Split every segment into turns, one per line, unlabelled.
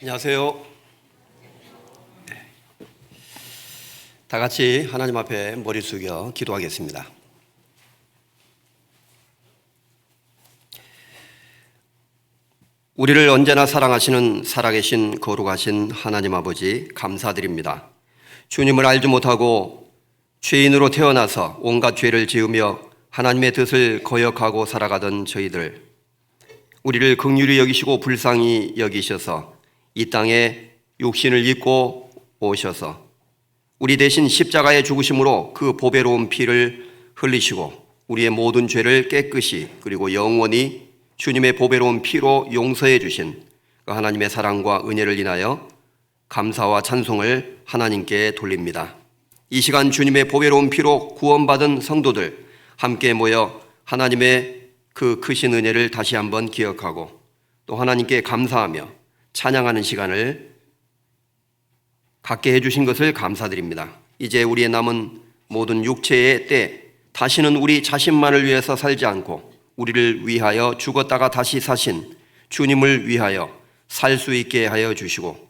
안녕하세요. 다 같이 하나님 앞에 머리 숙여 기도하겠습니다. 우리를 언제나 사랑하시는 살아계신 거룩하신 하나님 아버지 감사드립니다. 주님을 알지 못하고 죄인으로 태어나서 온갖 죄를 지으며 하나님의 뜻을 거역하고 살아가던 저희들, 우리를 긍휼히 여기시고 불쌍히 여기셔서 이 땅에 육신을 입고 오셔서 우리 대신 십자가의 죽으심으로 그 보배로운 피를 흘리시고 우리의 모든 죄를 깨끗이 그리고 영원히 주님의 보배로운 피로 용서해 주신 그 하나님의 사랑과 은혜를 인하여 감사와 찬송을 하나님께 돌립니다. 이 시간 주님의 보배로운 피로 구원받은 성도들 함께 모여 하나님의 그 크신 은혜를 다시 한번 기억하고 또 하나님께 감사하며 찬양하는 시간을 갖게 해주신 것을 감사드립니다. 이제 우리의 남은 모든 육체의 때 다시는 우리 자신만을 위해서 살지 않고 우리를 위하여 죽었다가 다시 사신 주님을 위하여 살 수 있게 하여 주시고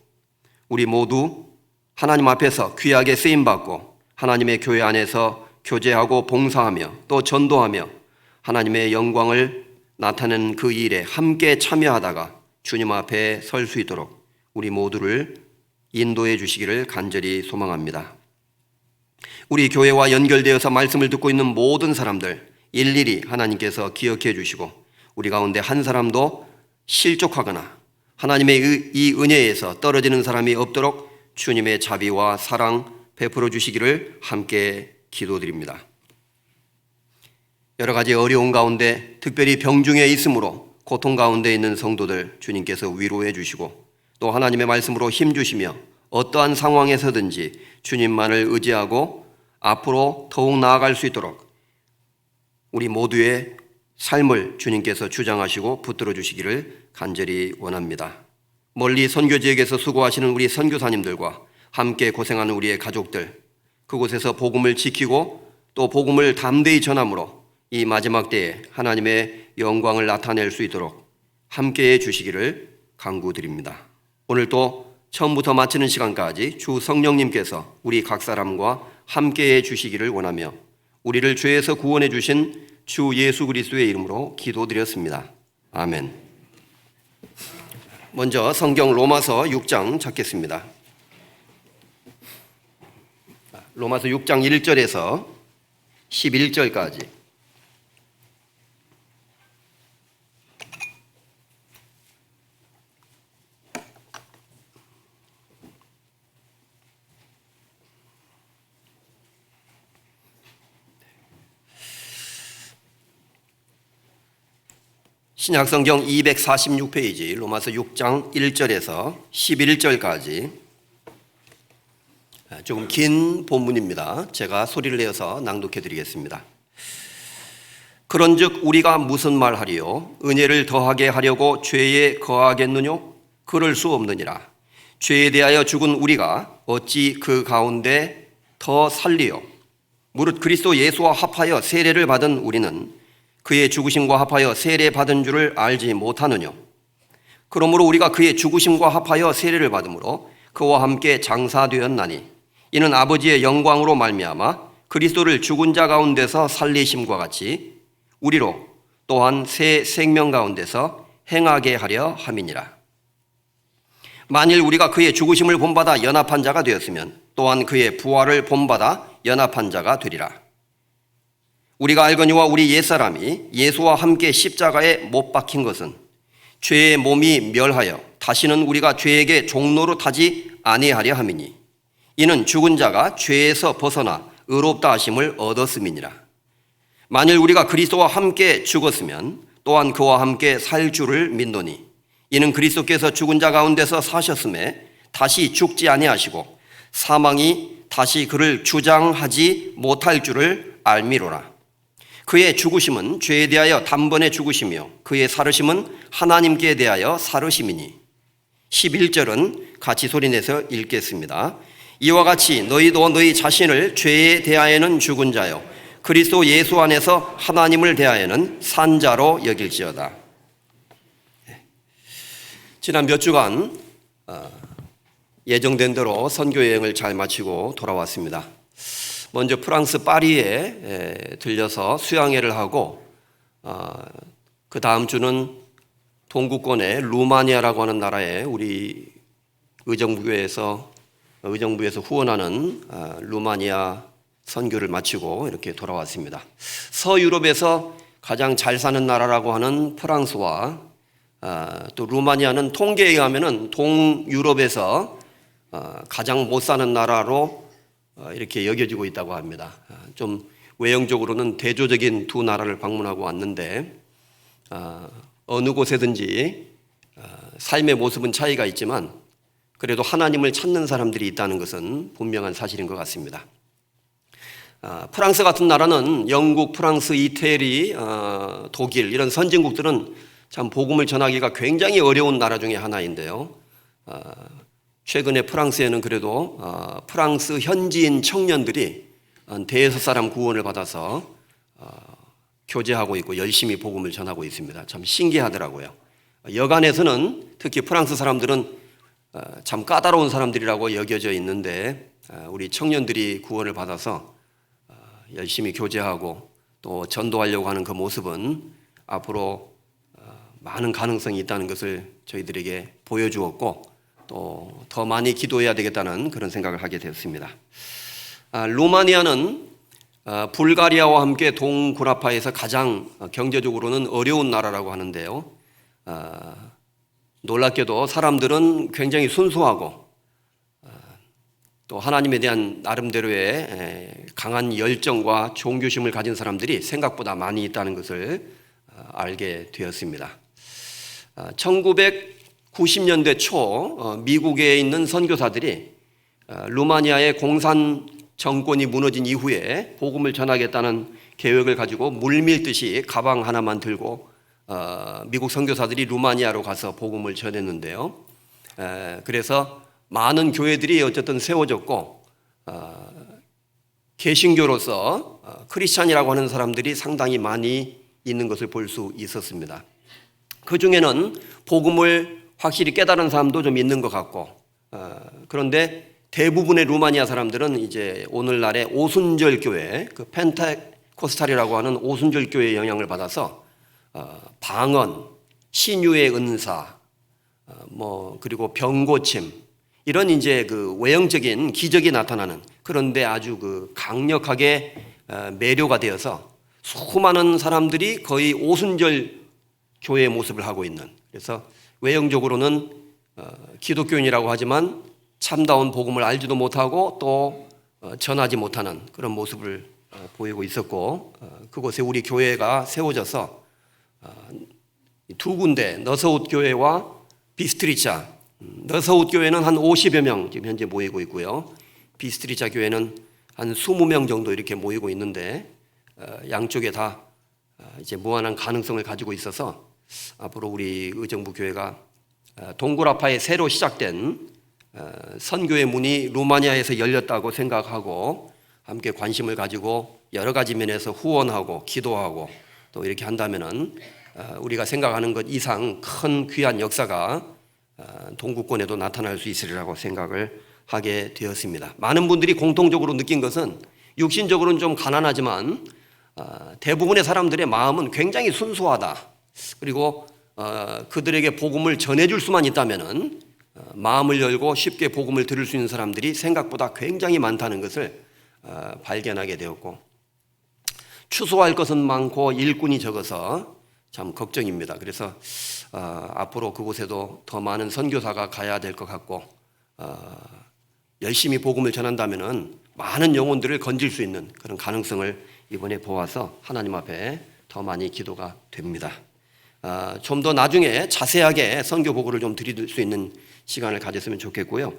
우리 모두 하나님 앞에서 귀하게 쓰임받고 하나님의 교회 안에서 교제하고 봉사하며 또 전도하며 하나님의 영광을 나타내는 그 일에 함께 참여하다가 주님 앞에 설 수 있도록 우리 모두를 인도해 주시기를 간절히 소망합니다. 우리 교회와 연결되어서 말씀을 듣고 있는 모든 사람들 일일이 하나님께서 기억해 주시고 우리 가운데 한 사람도 실족하거나 하나님의 이 은혜에서 떨어지는 사람이 없도록 주님의 자비와 사랑 베풀어 주시기를 함께 기도드립니다. 여러 가지 어려운 가운데 특별히 병중에 있으므로 고통 가운데 있는 성도들 주님께서 위로해 주시고 또 하나님의 말씀으로 힘 주시며 어떠한 상황에서든지 주님만을 의지하고 앞으로 더욱 나아갈 수 있도록 우리 모두의 삶을 주님께서 주장하시고 붙들어 주시기를 간절히 원합니다. 멀리 선교 지역에서 수고하시는 우리 선교사님들과 함께 고생하는 우리의 가족들, 그곳에서 복음을 지키고 또 복음을 담대히 전함으로 이 마지막 때에 하나님의 영광을 나타낼 수 있도록 함께해 주시기를 간구드립니다. 오늘도 처음부터 마치는 시간까지 주 성령님께서 우리 각 사람과 함께해 주시기를 원하며 우리를 죄에서 구원해 주신 주 예수 그리스도의 이름으로 기도드렸습니다. 아멘. 먼저 성경 로마서 6장 찾겠습니다. 로마서 6장 1절에서 11절까지 신약성경 246페이지 로마서 6장 1절에서 11절까지 조금 긴 본문입니다. 제가 소리를 내어서 낭독해 드리겠습니다. 그런즉 우리가 무슨 말하리요? 은혜를 더하게 하려고 죄에 거하겠느뇨? 그럴 수 없느니라. 죄에 대하여 죽은 우리가 어찌 그 가운데 더 살리요? 무릇 그리스도 예수와 합하여 세례를 받은 우리는 그의 죽으심과 합하여 세례 받은 줄을 알지 못하느뇨? 그러므로 우리가 그의 죽으심과 합하여 세례를 받음으로 그와 함께 장사되었나니 이는 아버지의 영광으로 말미암아 그리스도를 죽은 자 가운데서 살리심과 같이 우리로 또한 새 생명 가운데서 행하게 하려 함이니라. 만일 우리가 그의 죽으심을 본받아 연합한 자가 되었으면 또한 그의 부활을 본받아 연합한 자가 되리라. 우리가 알거니와 우리 옛사람이 예수와 함께 십자가에 못 박힌 것은 죄의 몸이 멸하여 다시는 우리가 죄에게 종로로 타지 아니하려 함이니 이는 죽은 자가 죄에서 벗어나 의롭다 하심을 얻었음이니라. 만일 우리가 그리스도와 함께 죽었으면 또한 그와 함께 살 줄을 믿노니 이는 그리스도께서 죽은 자 가운데서 사셨음에 다시 죽지 아니하시고 사망이 다시 그를 주장하지 못할 줄을 알미로라. 그의 죽으심은 죄에 대하여 단번에 죽으시며 그의 살으심은 하나님께 대하여 살으심이니 11절은 같이 소리내서 읽겠습니다. 이와 같이 너희도 너희 자신을 죄에 대하여는 죽은 자요 그리스도 예수 안에서 하나님을 대하여는 산 자로 여길지어다. 지난 몇 주간 예정된 대로 선교 여행을 잘 마치고 돌아왔습니다. 먼저 프랑스 파리에 들려서 수양회를 하고 그 다음 주는 동구권의 루마니아라고 하는 나라에 우리 의정부에서 후원하는 루마니아 선교를 마치고 이렇게 돌아왔습니다. 서유럽에서 가장 잘 사는 나라라고 하는 프랑스와 또 루마니아는 통계에 의하면 동유럽에서 가장 못 사는 나라로 이렇게 여겨지고 있다고 합니다. 좀 외형적으로는 대조적인 두 나라를 방문하고 왔는데 어느 곳에든지 삶의 모습은 차이가 있지만 그래도 하나님을 찾는 사람들이 있다는 것은 분명한 사실인 것 같습니다. 프랑스 같은 나라는 영국, 프랑스, 이태리, 독일 이런 선진국들은 참 복음을 전하기가 굉장히 어려운 나라 중에 하나인데요. 최근에 프랑스에는 그래도 프랑스 현지인 청년들이 대여섯 사람 구원을 받아서 교제하고 있고 열심히 복음을 전하고 있습니다. 참 신기하더라고요. 여간에서는 특히 프랑스 사람들은 참 까다로운 사람들이라고 여겨져 있는데 우리 청년들이 구원을 받아서 열심히 교제하고 또 전도하려고 하는 그 모습은 앞으로 많은 가능성이 있다는 것을 저희들에게 보여주었고 또 더 많이 기도해야 되겠다는 그런 생각을 하게 되었습니다. 루마니아는 불가리아와 함께 동구라파에서 가장 경제적으로는 어려운 나라라고 하는데요. 놀랍게도 사람들은 굉장히 순수하고 또 하나님에 대한 나름대로의 강한 열정과 종교심을 가진 사람들이 생각보다 많이 있다는 것을 알게 되었습니다. 1990년대 초 미국에 있는 선교사들이 루마니아의 공산 정권이 무너진 이후에 복음을 전하겠다는 계획을 가지고 물밀듯이 가방 하나만 들고 미국 선교사들이 루마니아로 가서 복음을 전했는데요. 그래서 많은 교회들이 어쨌든 세워졌고 개신교로서 크리스찬이라고 하는 사람들이 상당히 많이 있는 것을 볼 수 있었습니다. 그 중에는 복음을 확실히 깨달은 사람도 좀 있는 것 같고 그런데 대부분의 루마니아 사람들은 이제 오늘날의 오순절 교회, 그 펜테코스탈이라고 하는 오순절 교회의 영향을 받아서 방언, 신유의 은사, 그리고 병고침 이런 이제 그 외형적인 기적이 나타나는 그런데 아주 그 강력하게 매료가 되어서 수많은 사람들이 거의 오순절 교회의 모습을 하고 있는 그래서 외형적으로는 기독교인이라고 하지만 참다운 복음을 알지도 못하고 또 전하지 못하는 그런 모습을 보이고 있었고 그곳에 우리 교회가 세워져서 두 군데 너서웃 교회와 비스트리차 너서웃 교회는 한 50여 명 지금 현재 모이고 있고요. 비스트리차 교회는 한 20명 정도 이렇게 모이고 있는데 양쪽에 다 이제 무한한 가능성을 가지고 있어서 앞으로 우리 의정부 교회가 동구라파에 새로 시작된 선교의 문이 루마니아에서 열렸다고 생각하고 함께 관심을 가지고 여러 가지 면에서 후원하고 기도하고 또 이렇게 한다면은 우리가 생각하는 것 이상 큰 귀한 역사가 동구권에도 나타날 수 있으리라고 생각을 하게 되었습니다. 많은 분들이 공통적으로 느낀 것은 육신적으로는 좀 가난하지만 대부분의 사람들의 마음은 굉장히 순수하다. 그리고 그들에게 복음을 전해줄 수만 있다면은 마음을 열고 쉽게 복음을 들을 수 있는 사람들이 생각보다 굉장히 많다는 것을 발견하게 되었고 추수할 것은 많고 일꾼이 적어서 참 걱정입니다. 그래서 앞으로 그곳에도 더 많은 선교사가 가야 될 것 같고 열심히 복음을 전한다면은 많은 영혼들을 건질 수 있는 그런 가능성을 이번에 보아서 하나님 앞에 더 많이 기도가 됩니다. 좀 더 나중에 자세하게 선교 보고를 좀 드릴 수 있는 시간을 가졌으면 좋겠고요.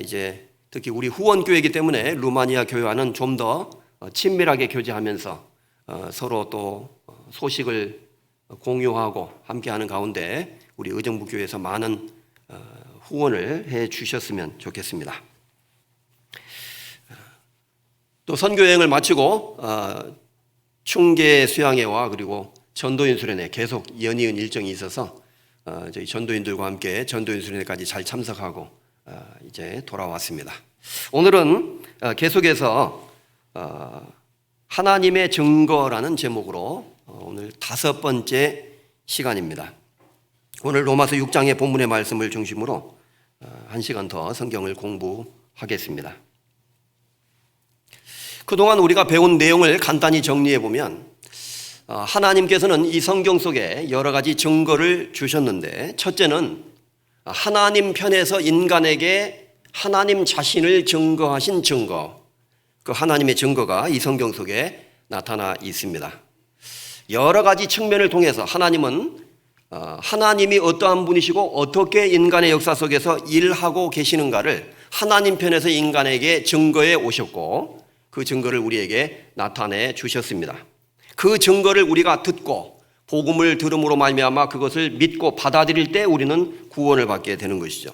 이제 특히 우리 후원교회이기 때문에 루마니아 교회와는 좀 더 친밀하게 교제하면서 서로 또 소식을 공유하고 함께하는 가운데 우리 의정부 교회에서 많은 후원을 해 주셨으면 좋겠습니다. 또 선교여행을 마치고 충계 수양회와 그리고 전도인 수련회 계속 연이은 일정이 있어서 저희 전도인들과 함께 전도인 수련회까지 잘 참석하고 이제 돌아왔습니다. 오늘은 계속해서 하나님의 증거라는 제목으로 오늘 5번째 시간입니다. 오늘 로마서 6장의 본문의 말씀을 중심으로 1시간 더 성경을 공부하겠습니다. 그동안 우리가 배운 내용을 간단히 정리해 보면 하나님께서는 이 성경 속에 여러 가지 증거를 주셨는데, 첫째는 하나님 편에서 인간에게 하나님 자신을 증거하신 증거, 그 하나님의 증거가 이 성경 속에 나타나 있습니다. 여러 가지 측면을 통해서 하나님은 하나님이 어떠한 분이시고 어떻게 인간의 역사 속에서 일하고 계시는가를 하나님 편에서 인간에게 증거해 오셨고, 그 증거를 우리에게 나타내 주셨습니다. 그 증거를 우리가 듣고 복음을 들음으로 말미암아 그것을 믿고 받아들일 때 우리는 구원을 받게 되는 것이죠.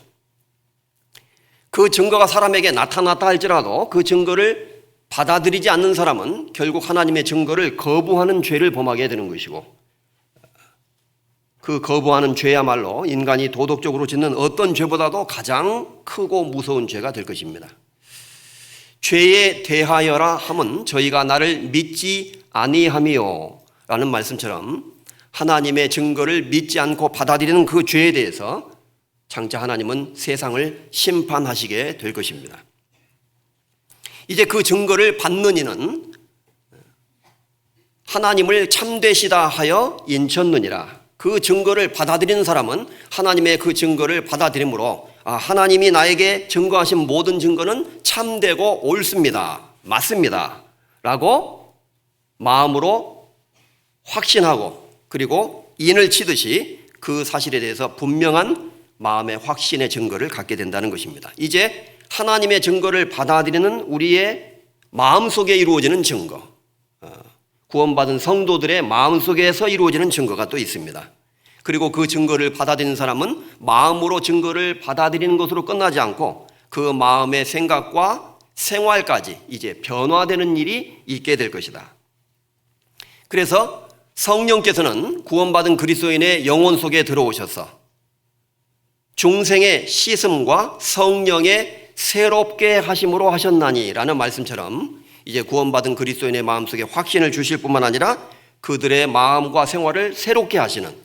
그 증거가 사람에게 나타났다 할지라도 그 증거를 받아들이지 않는 사람은 결국 하나님의 증거를 거부하는 죄를 범하게 되는 것이고, 그 거부하는 죄야말로 인간이 도덕적으로 짓는 어떤 죄보다도 가장 크고 무서운 죄가 될 것입니다. 죄에 대하여라 함은 저희가 나를 믿지 아니함이요 라는 말씀처럼 하나님의 증거를 믿지 않고 받아들이는 그 죄에 대해서 장차 하나님은 세상을 심판하시게 될 것입니다. 이제 그 증거를 받는 이는 하나님을 참되시다 하여 인쳤느니라. 그 증거를 받아들이는 사람은 하나님의 그 증거를 받아들이므로 하나님이 나에게 증거하신 모든 증거는 참되고 옳습니다, 맞습니다 라고 마음으로 확신하고, 그리고 인을 치듯이 그 사실에 대해서 분명한 마음의 확신의 증거를 갖게 된다는 것입니다. 이제 하나님의 증거를 받아들이는 우리의 마음속에 이루어지는 증거, 구원받은 성도들의 마음속에서 이루어지는 증거가 또 있습니다. 그리고 그 증거를 받아들이는 사람은 마음으로 증거를 받아들이는 것으로 끝나지 않고 그 마음의 생각과 생활까지 이제 변화되는 일이 있게 될 것이다. 그래서 성령께서는 구원받은 그리스도인의 영혼 속에 들어오셔서 중생의 씻음과 성령의 새롭게 하심으로 하셨나니 라는 말씀처럼 이제 구원받은 그리스도인의 마음속에 확신을 주실 뿐만 아니라 그들의 마음과 생활을 새롭게 하시는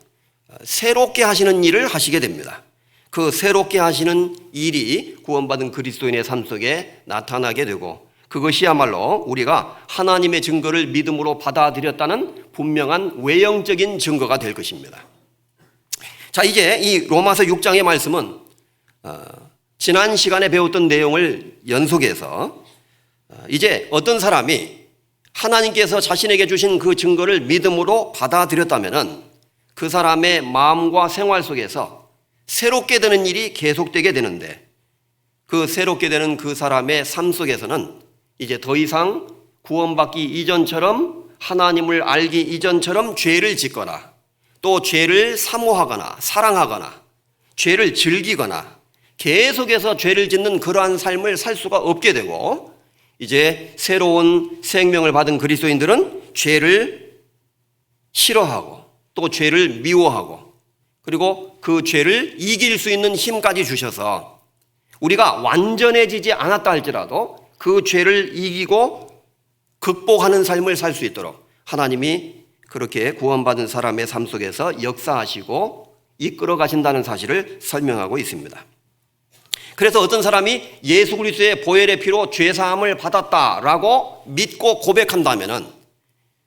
일을 하시게 됩니다. 그 새롭게 하시는 일이 구원받은 그리스도인의 삶 속에 나타나게 되고, 그것이야말로 우리가 하나님의 증거를 믿음으로 받아들였다는 분명한 외형적인 증거가 될 것입니다. 자, 이제 이 로마서 6장의 말씀은 지난 시간에 배웠던 내용을 연속해서 이제 어떤 사람이 하나님께서 자신에게 주신 그 증거를 믿음으로 받아들였다면은 그 사람의 마음과 생활 속에서 새롭게 되는 일이 계속되게 되는데, 그 새롭게 되는 그 사람의 삶 속에서는 이제 더 이상 구원받기 이전처럼, 하나님을 알기 이전처럼 죄를 짓거나 또 죄를 사모하거나 사랑하거나 죄를 즐기거나 계속해서 죄를 짓는 그러한 삶을 살 수가 없게 되고, 이제 새로운 생명을 받은 그리스도인들은 죄를 싫어하고 또 죄를 미워하고, 그리고 그 죄를 이길 수 있는 힘까지 주셔서 우리가 완전해지지 않았다 할지라도 그 죄를 이기고 극복하는 삶을 살 수 있도록 하나님이 그렇게 구원받은 사람의 삶 속에서 역사하시고 이끌어 가신다는 사실을 설명하고 있습니다. 그래서 어떤 사람이 예수 그리스도의 보혈의 피로 죄사함을 받았다라고 믿고 고백한다면은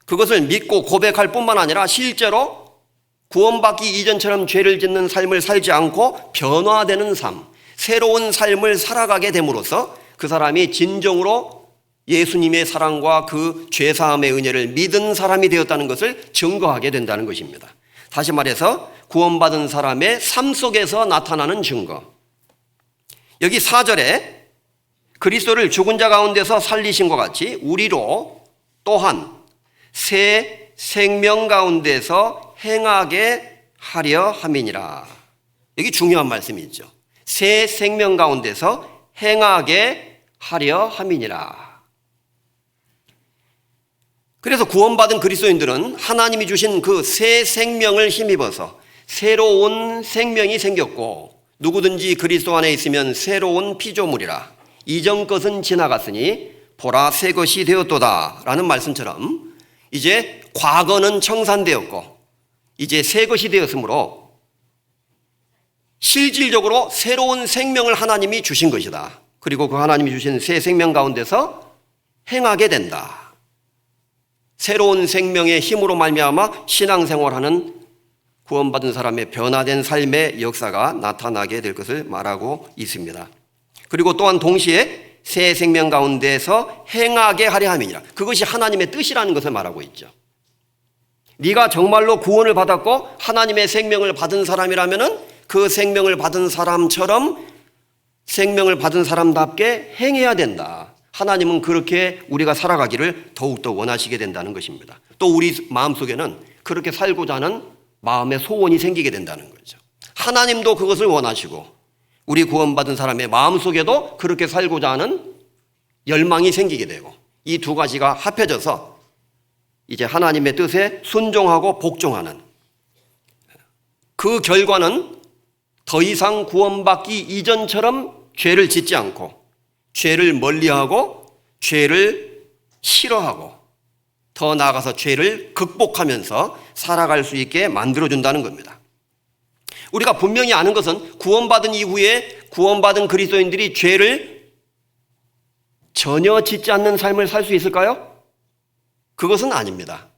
그것을 믿고 고백할 뿐만 아니라 실제로 구원받기 이전처럼 죄를 짓는 삶을 살지 않고 변화되는 삶, 새로운 삶을 살아가게 됨으로써 그 사람이 진정으로 예수님의 사랑과 그 죄사함의 은혜를 믿은 사람이 되었다는 것을 증거하게 된다는 것입니다. 다시 말해서 구원받은 사람의 삶 속에서 나타나는 증거. 여기 4절에 그리스도를 죽은 자 가운데서 살리신 것 같이 우리로 또한 새 생명 가운데서 행하게 하려 함이니라. 여기 중요한 말씀이죠. 새 생명 가운데서 행하게 하려 함이니라. 그래서 구원받은 그리스도인들은 하나님이 주신 그 새 생명을 힘입어서 새로운 생명이 생겼고 누구든지 그리스도 안에 있으면 새로운 피조물이라. 이전 것은 지나갔으니 보라 새 것이 되었도다 라는 말씀처럼 이제 과거는 청산되었고 이제 새 것이 되었으므로 실질적으로 새로운 생명을 하나님이 주신 것이다. 그리고 그 하나님이 주신 새 생명 가운데서 행하게 된다. 새로운 생명의 힘으로 말미암아 신앙생활하는 구원받은 사람의 변화된 삶의 역사가 나타나게 될 것을 말하고 있습니다. 그리고 또한 동시에 새 생명 가운데서 행하게 하려 함이니라. 그것이 하나님의 뜻이라는 것을 말하고 있죠. 네가 정말로 구원을 받았고 하나님의 생명을 받은 사람이라면 그 생명을 받은 사람처럼 생명을 받은 사람답게 행해야 된다. 하나님은 그렇게 우리가 살아가기를 더욱더 원하시게 된다는 것입니다. 또 우리 마음속에는 그렇게 살고자 하는 마음의 소원이 생기게 된다는 거죠. 하나님도 그것을 원하시고 우리 구원받은 사람의 마음속에도 그렇게 살고자 하는 열망이 생기게 되고 이 두 가지가 합해져서 이제 하나님의 뜻에 순종하고 복종하는 그 결과는 더 이상 구원받기 이전처럼 죄를 짓지 않고 죄를 멀리하고 죄를 싫어하고 더 나아가서 죄를 극복하면서 살아갈 수 있게 만들어준다는 겁니다. 우리가 분명히 아는 것은 구원받은 이후에 구원받은 그리스도인들이 죄를 전혀 짓지 않는 삶을 살 수 있을까요? 그것은 아닙니다.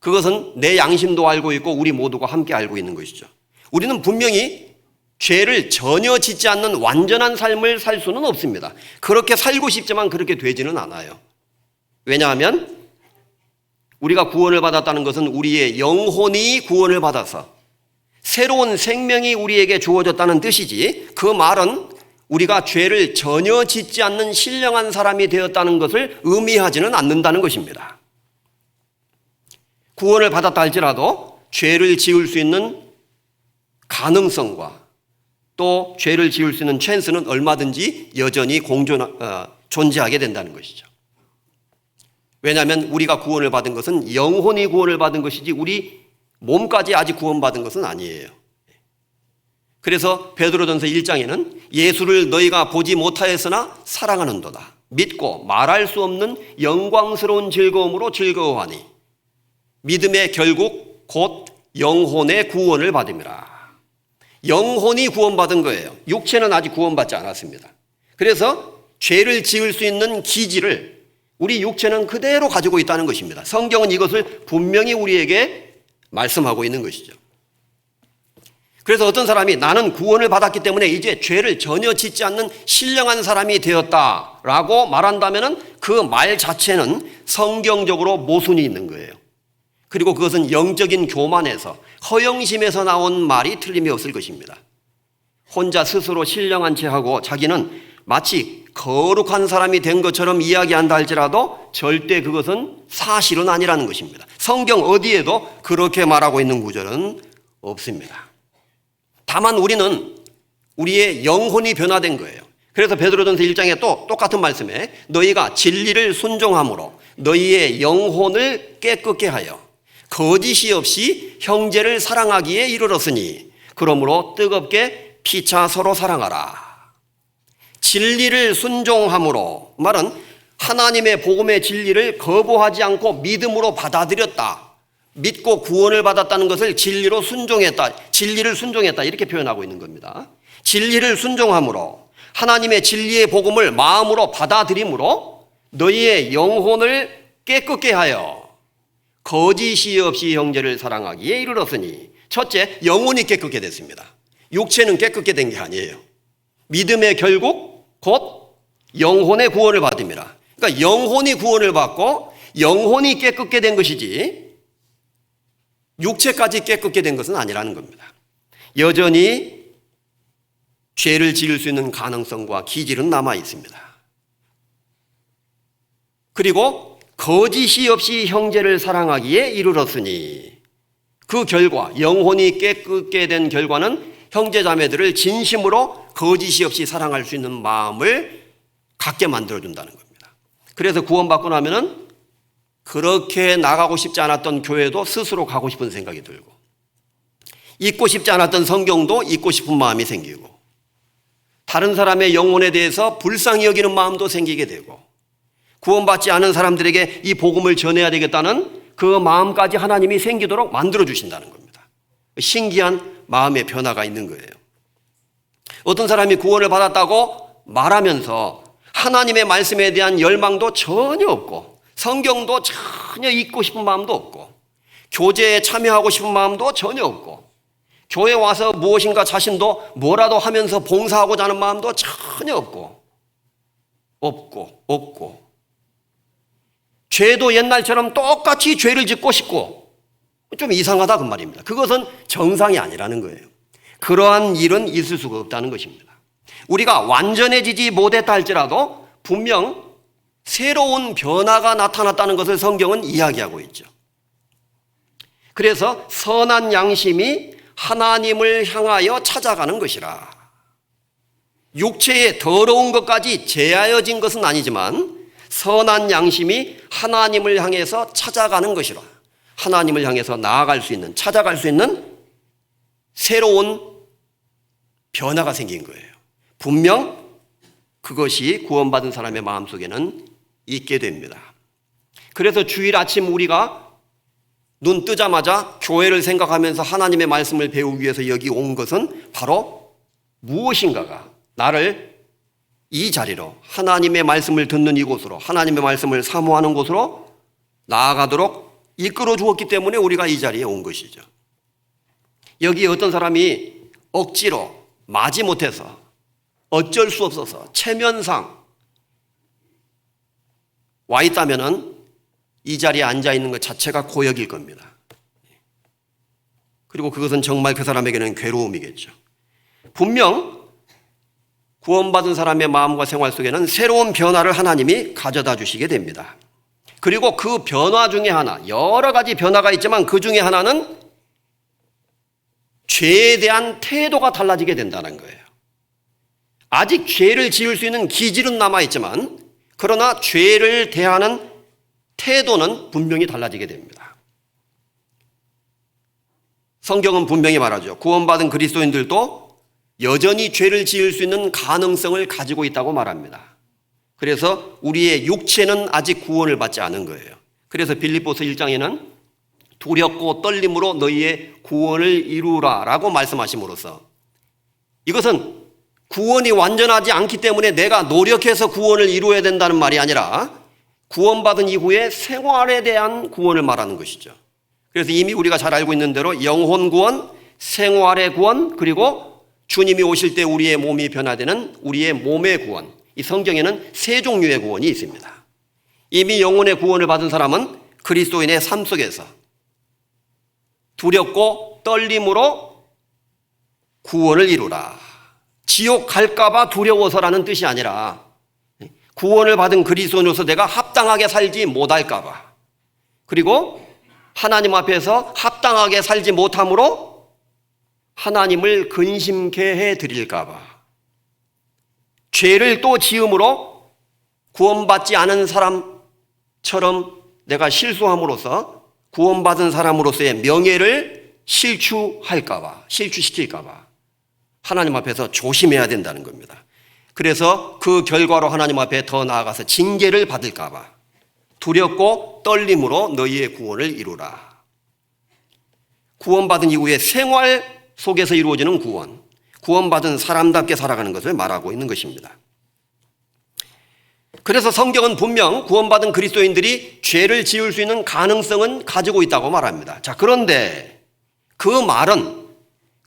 그것은 내 양심도 알고 있고 우리 모두가 함께 알고 있는 것이죠. 우리는 분명히 죄를 전혀 짓지 않는 완전한 삶을 살 수는 없습니다. 그렇게 살고 싶지만 그렇게 되지는 않아요. 왜냐하면 우리가 구원을 받았다는 것은 우리의 영혼이 구원을 받아서 새로운 생명이 우리에게 주어졌다는 뜻이지, 그 말은 우리가 죄를 전혀 짓지 않는 신령한 사람이 되었다는 것을 의미하지는 않는다는 것입니다. 구원을 받았다 할지라도 죄를 지을 수 있는 가능성과 또 죄를 지을 수 있는 찬스는 얼마든지 여전히 존재하게 된다는 것이죠. 왜냐하면 우리가 구원을 받은 것은 영혼이 구원을 받은 것이지 우리 몸까지 아직 구원받은 것은 아니에요. 그래서 베드로전서 1장에는 예수를 너희가 보지 못하였으나 사랑하는도다. 믿고 말할 수 없는 영광스러운 즐거움으로 즐거워하니 믿음의 결국 곧 영혼의 구원을 받음이라. 영혼이 구원받은 거예요. 육체는 아직 구원받지 않았습니다. 그래서 죄를 지을 수 있는 기질을 우리 육체는 그대로 가지고 있다는 것입니다. 성경은 이것을 분명히 우리에게 말씀하고 있는 것이죠. 그래서 어떤 사람이 나는 구원을 받았기 때문에 이제 죄를 전혀 짓지 않는 신령한 사람이 되었다라고 말한다면 그 말 자체는 성경적으로 모순이 있는 거예요. 그리고 그것은 영적인 교만에서 허영심에서 나온 말이 틀림이 없을 것입니다. 혼자 스스로 신령한 체하고 자기는 마치 거룩한 사람이 된 것처럼 이야기한다 할지라도 절대 그것은 사실은 아니라는 것입니다. 성경 어디에도 그렇게 말하고 있는 구절은 없습니다. 다만 우리는 우리의 영혼이 변화된 거예요. 그래서 베드로전서 1장에 또 똑같은 말씀에 너희가 진리를 순종함으로 너희의 영혼을 깨끗게 하여 거짓이 없이 형제를 사랑하기에 이르렀으니 그러므로 뜨겁게 피차 서로 사랑하라. 진리를 순종함으로 말은 하나님의 복음의 진리를 거부하지 않고 믿음으로 받아들였다. 믿고 구원을 받았다는 것을 진리로 순종했다. 진리를 순종했다. 이렇게 표현하고 있는 겁니다. 진리를 순종함으로 하나님의 진리의 복음을 마음으로 받아들임으로 너희의 영혼을 깨끗게 하여 거짓이 없이 형제를 사랑하기에 이르렀으니 첫째, 영혼이 깨끗게 됐습니다. 육체는 깨끗게 된 게 아니에요. 믿음의 결국 곧 영혼의 구원을 받음이라. 그러니까 영혼이 구원을 받고 영혼이 깨끗게 된 것이지 육체까지 깨끗게 된 것은 아니라는 겁니다. 여전히 죄를 지을 수 있는 가능성과 기질은 남아 있습니다. 그리고 거짓이 없이 형제를 사랑하기에 이르렀으니 그 결과 영혼이 깨끗게 된 결과는 형제자매들을 진심으로 거짓이 없이 사랑할 수 있는 마음을 갖게 만들어준다는 겁니다. 그래서 구원받고 나면은 그렇게 나가고 싶지 않았던 교회도 스스로 가고 싶은 생각이 들고 읽고 싶지 않았던 성경도 읽고 싶은 마음이 생기고, 다른 사람의 영혼에 대해서 불쌍히 여기는 마음도 생기게 되고, 구원받지 않은 사람들에게 이 복음을 전해야 되겠다는 그 마음까지 하나님이 생기도록 만들어 주신다는 겁니다. 신기한 마음의 변화가 있는 거예요. 어떤 사람이 구원을 받았다고 말하면서 하나님의 말씀에 대한 열망도 전혀 없고, 성경도 전혀 읽고 싶은 마음도 없고, 교제에 참여하고 싶은 마음도 전혀 없고, 교회 와서 무엇인가 자신도 뭐라도 하면서 봉사하고자 하는 마음도 전혀 없고, 죄도 옛날처럼 똑같이 죄를 짓고 싶고, 좀 이상하다 그 말입니다. 그것은 정상이 아니라는 거예요. 그러한 일은 있을 수가 없다는 것입니다. 우리가 완전해지지 못했다 할지라도 분명 새로운 변화가 나타났다는 것을 성경은 이야기하고 있죠. 그래서 선한 양심이 하나님을 향하여 찾아가는 것이라. 육체의 더러운 것까지 제하여진 것은 아니지만 선한 양심이 하나님을 향해서 찾아가는 것이라. 하나님을 향해서 나아갈 수 있는, 찾아갈 수 있는 새로운 변화가 생긴 거예요. 분명 그것이 구원받은 사람의 마음속에는 있게 됩니다. 그래서 주일 아침 우리가 눈 뜨자마자 교회를 생각하면서 하나님의 말씀을 배우기 위해서 여기 온 것은 바로 무엇인가가 나를 이 자리로, 하나님의 말씀을 듣는 이곳으로, 하나님의 말씀을 사모하는 곳으로 나아가도록 이끌어 주었기 때문에 우리가 이 자리에 온 것이죠. 여기 어떤 사람이 억지로 마지못해서 어쩔 수 없어서 체면상 와 있다면은 이 자리에 앉아 있는 것 자체가 고역일 겁니다. 그리고 그것은 정말 그 사람에게는 괴로움이겠죠. 분명 구원받은 사람의 마음과 생활 속에는 새로운 변화를 하나님이 가져다 주시게 됩니다. 그리고 그 변화 중에 하나, 여러 가지 변화가 있지만 그 중에 하나는 죄에 대한 태도가 달라지게 된다는 거예요. 아직 죄를 지을 수 있는 기질은 남아있지만 그러나 죄를 대하는 태도는 분명히 달라지게 됩니다. 성경은 분명히 말하죠. 구원받은 그리스도인들도 여전히 죄를 지을 수 있는 가능성을 가지고 있다고 말합니다. 그래서 우리의 육체는 아직 구원을 받지 않은 거예요. 그래서 빌립보서 1장에는 두렵고 떨림으로 너희의 구원을 이루라 라고 말씀하심으로써 이것은 구원이 완전하지 않기 때문에 내가 노력해서 구원을 이루어야 된다는 말이 아니라 구원받은 이후의 생활에 대한 구원을 말하는 것이죠. 그래서 이미 우리가 잘 알고 있는 대로 영혼 구원, 생활의 구원, 그리고 주님이 오실 때 우리의 몸이 변화되는 우리의 몸의 구원, 이 성경에는 세 종류의 구원이 있습니다. 이미 영혼의 구원을 받은 사람은 그리스도인의 삶 속에서 두렵고 떨림으로 구원을 이루라. 지옥 갈까봐 두려워서라는 뜻이 아니라 구원을 받은 그리스도인으로서 내가 합당하게 살지 못할까봐, 그리고 하나님 앞에서 합당하게 살지 못함으로 하나님을 근심케 해드릴까봐, 죄를 또 지음으로 구원받지 않은 사람처럼 내가 실수함으로써 구원받은 사람으로서의 명예를 실추시킬까봐 하나님 앞에서 조심해야 된다는 겁니다. 그래서 그 결과로 하나님 앞에 더 나아가서 징계를 받을까봐 두렵고 떨림으로 너희의 구원을 이루라. 구원받은 이후에 생활 속에서 이루어지는 구원, 구원받은 사람답게 살아가는 것을 말하고 있는 것입니다. 그래서 성경은 분명 구원받은 그리스도인들이 죄를 지을 수 있는 가능성은 가지고 있다고 말합니다. 자, 그런데 그 말은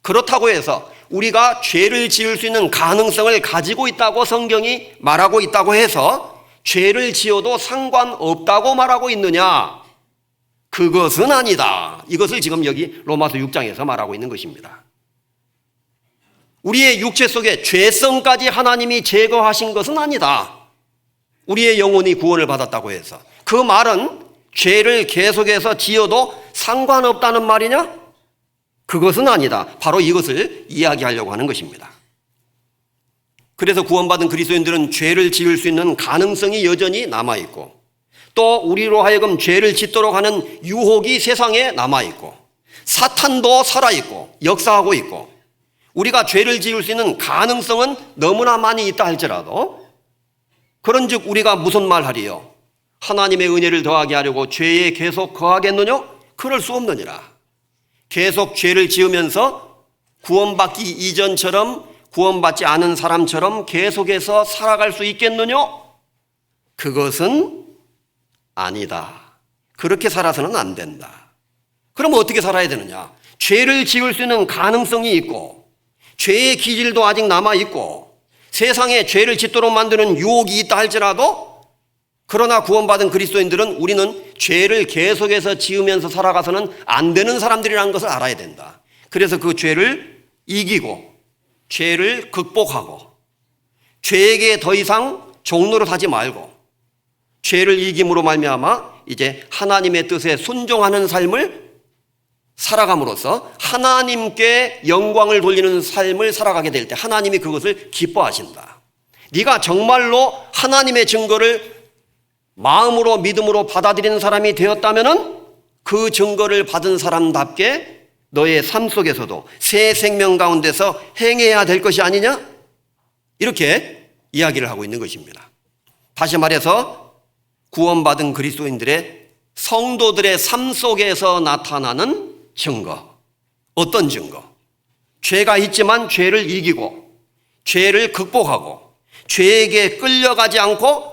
그렇다고 해서 우리가 죄를 지을 수 있는 가능성을 가지고 있다고 성경이 말하고 있다고 해서 죄를 지어도 상관없다고 말하고 있느냐? 그것은 아니다. 이것을 지금 여기 로마서 6장에서 말하고 있는 것입니다. 우리의 육체 속에 죄성까지 하나님이 제거하신 것은 아니다. 우리의 영혼이 구원을 받았다고 해서 그 말은 죄를 계속해서 지어도 상관없다는 말이냐? 그것은 아니다. 바로 이것을 이야기하려고 하는 것입니다. 그래서 구원받은 그리스도인들은 죄를 지을 수 있는 가능성이 여전히 남아있고, 또 우리로 하여금 죄를 짓도록 하는 유혹이 세상에 남아있고, 사탄도 살아있고 역사하고 있고 우리가 죄를 지을 수 있는 가능성은 너무나 많이 있다 할지라도 그런즉 우리가 무슨 말 하리요? 하나님의 은혜를 더하게 하려고 죄에 계속 거하겠느냐? 그럴 수 없느니라. 계속 죄를 지으면서 구원받기 이전처럼 구원받지 않은 사람처럼 계속해서 살아갈 수 있겠느냐? 그것은 아니다. 그렇게 살아서는 안 된다. 그럼 어떻게 살아야 되느냐? 죄를 지을 수 있는 가능성이 있고 죄의 기질도 아직 남아있고 세상에 죄를 짓도록 만드는 유혹이 있다 할지라도 그러나 구원받은 그리스도인들은 우리는 죄를 계속해서 지으면서 살아가서는 안 되는 사람들이라는 것을 알아야 된다. 그래서 그 죄를 이기고 죄를 극복하고 죄에게 더 이상 종노릇하지 말고 죄를 이김으로 말미암아 이제 하나님의 뜻에 순종하는 삶을 살아감으로써 하나님께 영광을 돌리는 삶을 살아가게 될 때 하나님이 그것을 기뻐하신다. 네가 정말로 하나님의 증거를 마음으로 믿음으로 받아들이는 사람이 되었다면 그 증거를 받은 사람답게 너의 삶 속에서도 새 생명 가운데서 행해야 될 것이 아니냐? 이렇게 이야기를 하고 있는 것입니다. 다시 말해서 구원받은 그리스도인들의 성도들의 삶 속에서 나타나는 증거. 어떤 증거? 죄가 있지만 죄를 이기고 죄를 극복하고 죄에게 끌려가지 않고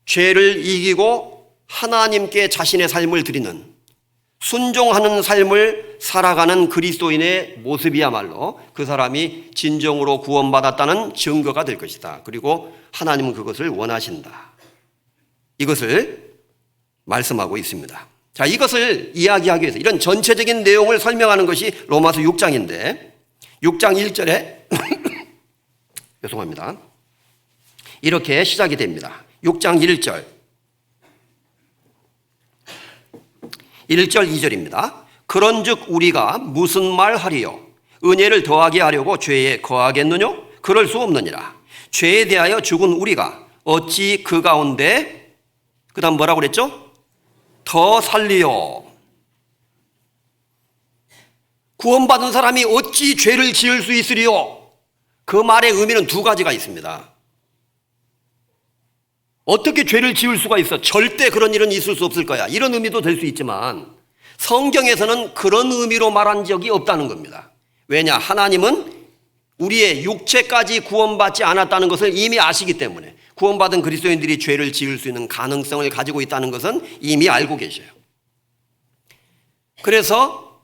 죄를 이기고 하나님께 자신의 삶을 드리는 순종하는 삶을 살아가는 그리스도인의 모습이야말로 그 사람이 진정으로 구원받았다는 증거가 될 것이다. 그리고 하나님은 그것을 원하신다. 이것을 말씀하고 있습니다. 자, 이것을 이야기하기 위해서 이런 전체적인 내용을 설명하는 것이 로마서 6장인데 6장 1절에 죄송합니다. 이렇게 시작이 됩니다. 6장 1절 2절입니다. 그런즉 우리가 무슨 말 하리요? 은혜를 더하게 하려고 죄에 거하겠느냐? 그럴 수 없느니라. 죄에 대하여 죽은 우리가 어찌 그 가운데 그 다음 뭐라고 그랬죠? 더 살리요. 구원받은 사람이 어찌 죄를 지을 수 있으리요? 그 말의 의미는 두 가지가 있습니다. 어떻게 죄를 지을 수가 있어? 절대 그런 일은 있을 수 없을 거야. 이런 의미도 될 수 있지만 성경에서는 그런 의미로 말한 적이 없다는 겁니다. 왜냐? 하나님은 우리의 육체까지 구원받지 않았다는 것을 이미 아시기 때문에 구원받은 그리스도인들이 죄를 지을 수 있는 가능성을 가지고 있다는 것은 이미 알고 계셔요. 그래서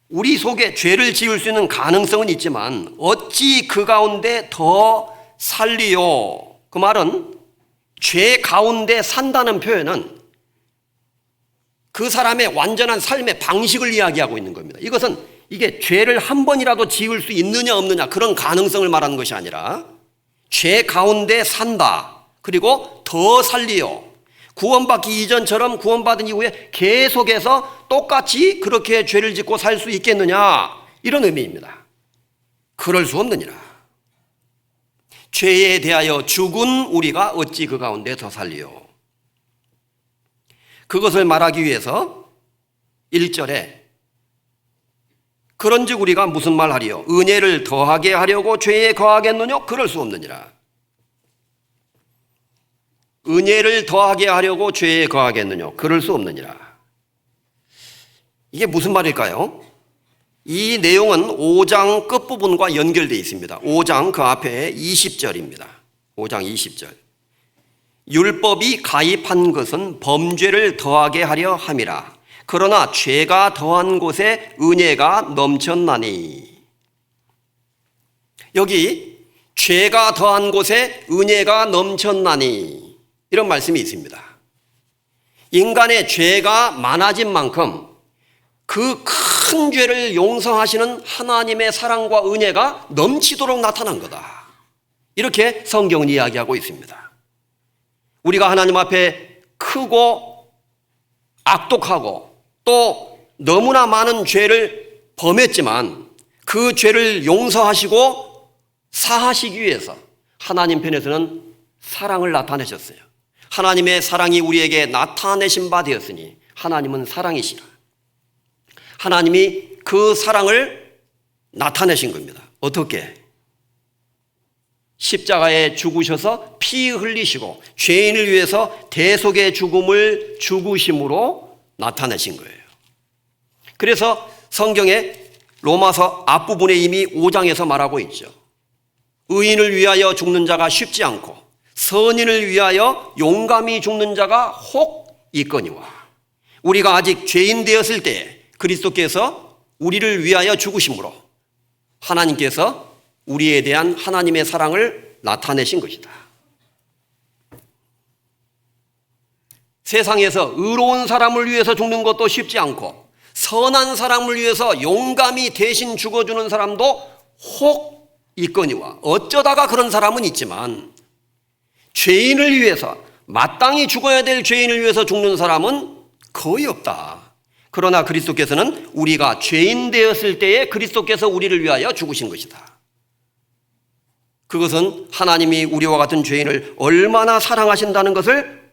우리 속에 죄를 지을 수 있는 가능성은 있지만 어찌 그 가운데 더 살리요? 그 말은 죄 가운데 산다는 표현은 그 사람의 완전한 삶의 방식을 이야기하고 있는 겁니다. 이것은 이게 죄를 한 번이라도 지을 수 있느냐 없느냐 그런 가능성을 말하는 것이 아니라 죄 가운데 산다. 그리고 더 살리요. 구원받기 이전처럼 구원받은 이후에 계속해서 똑같이 그렇게 죄를 짓고 살 수 있겠느냐 이런 의미입니다. 그럴 수 없느니라. 죄에 대하여 죽은 우리가 어찌 그 가운데 더 살리요. 그것을 말하기 위해서 1절에 그런즉 우리가 무슨 말 하리요? 은혜를 더하게 하려고 죄에 거하겠느냐? 그럴 수 없느니라. 은혜를 더하게 하려고 죄에 거하겠느냐? 그럴 수 없느니라. 이게 무슨 말일까요? 이 내용은 5장 끝부분과 연결되어 있습니다. 5장 그 앞에 20절입니다. 5장 20절. 율법이 가입한 것은 범죄를 더하게 하려 함이라. 그러나 죄가 더한 곳에 은혜가 넘쳤나니. 여기 죄가 더한 곳에 은혜가 넘쳤나니 이런 말씀이 있습니다. 인간의 죄가 많아진 만큼 그 큰 죄를 용서하시는 하나님의 사랑과 은혜가 넘치도록 나타난 거다. 이렇게 성경은 이야기하고 있습니다. 우리가 하나님 앞에 크고 악독하고 또 너무나 많은 죄를 범했지만 그 죄를 용서하시고 사하시기 위해서 하나님 편에서는 사랑을 나타내셨어요. 하나님의 사랑이 우리에게 나타내신 바 되었으니 하나님은 사랑이시라. 하나님이 그 사랑을 나타내신 겁니다. 어떻게? 십자가에 죽으셔서 피 흘리시고 죄인을 위해서 대속의 죽음을 죽으심으로 나타내신 거예요. 그래서 성경에 로마서 앞부분에 이미 5장에서 말하고 있죠. 의인을 위하여 죽는 자가 쉽지 않고 선인을 위하여 용감히 죽는 자가 혹 있거니와. 우리가 아직 죄인 되었을 때 그리스도께서 우리를 위하여 죽으심으로 하나님께서 우리에 대한 하나님의 사랑을 나타내신 것이다. 세상에서 의로운 사람을 위해서 죽는 것도 쉽지 않고 선한 사람을 위해서 용감히 대신 죽어주는 사람도 혹 있거니와. 어쩌다가 그런 사람은 있지만 죄인을 위해서, 마땅히 죽어야 될 죄인을 위해서 죽는 사람은 거의 없다. 그러나 그리스도께서는 우리가 죄인 되었을 때에 그리스도께서 우리를 위하여 죽으신 것이다. 그것은 하나님이 우리와 같은 죄인을 얼마나 사랑하신다는 것을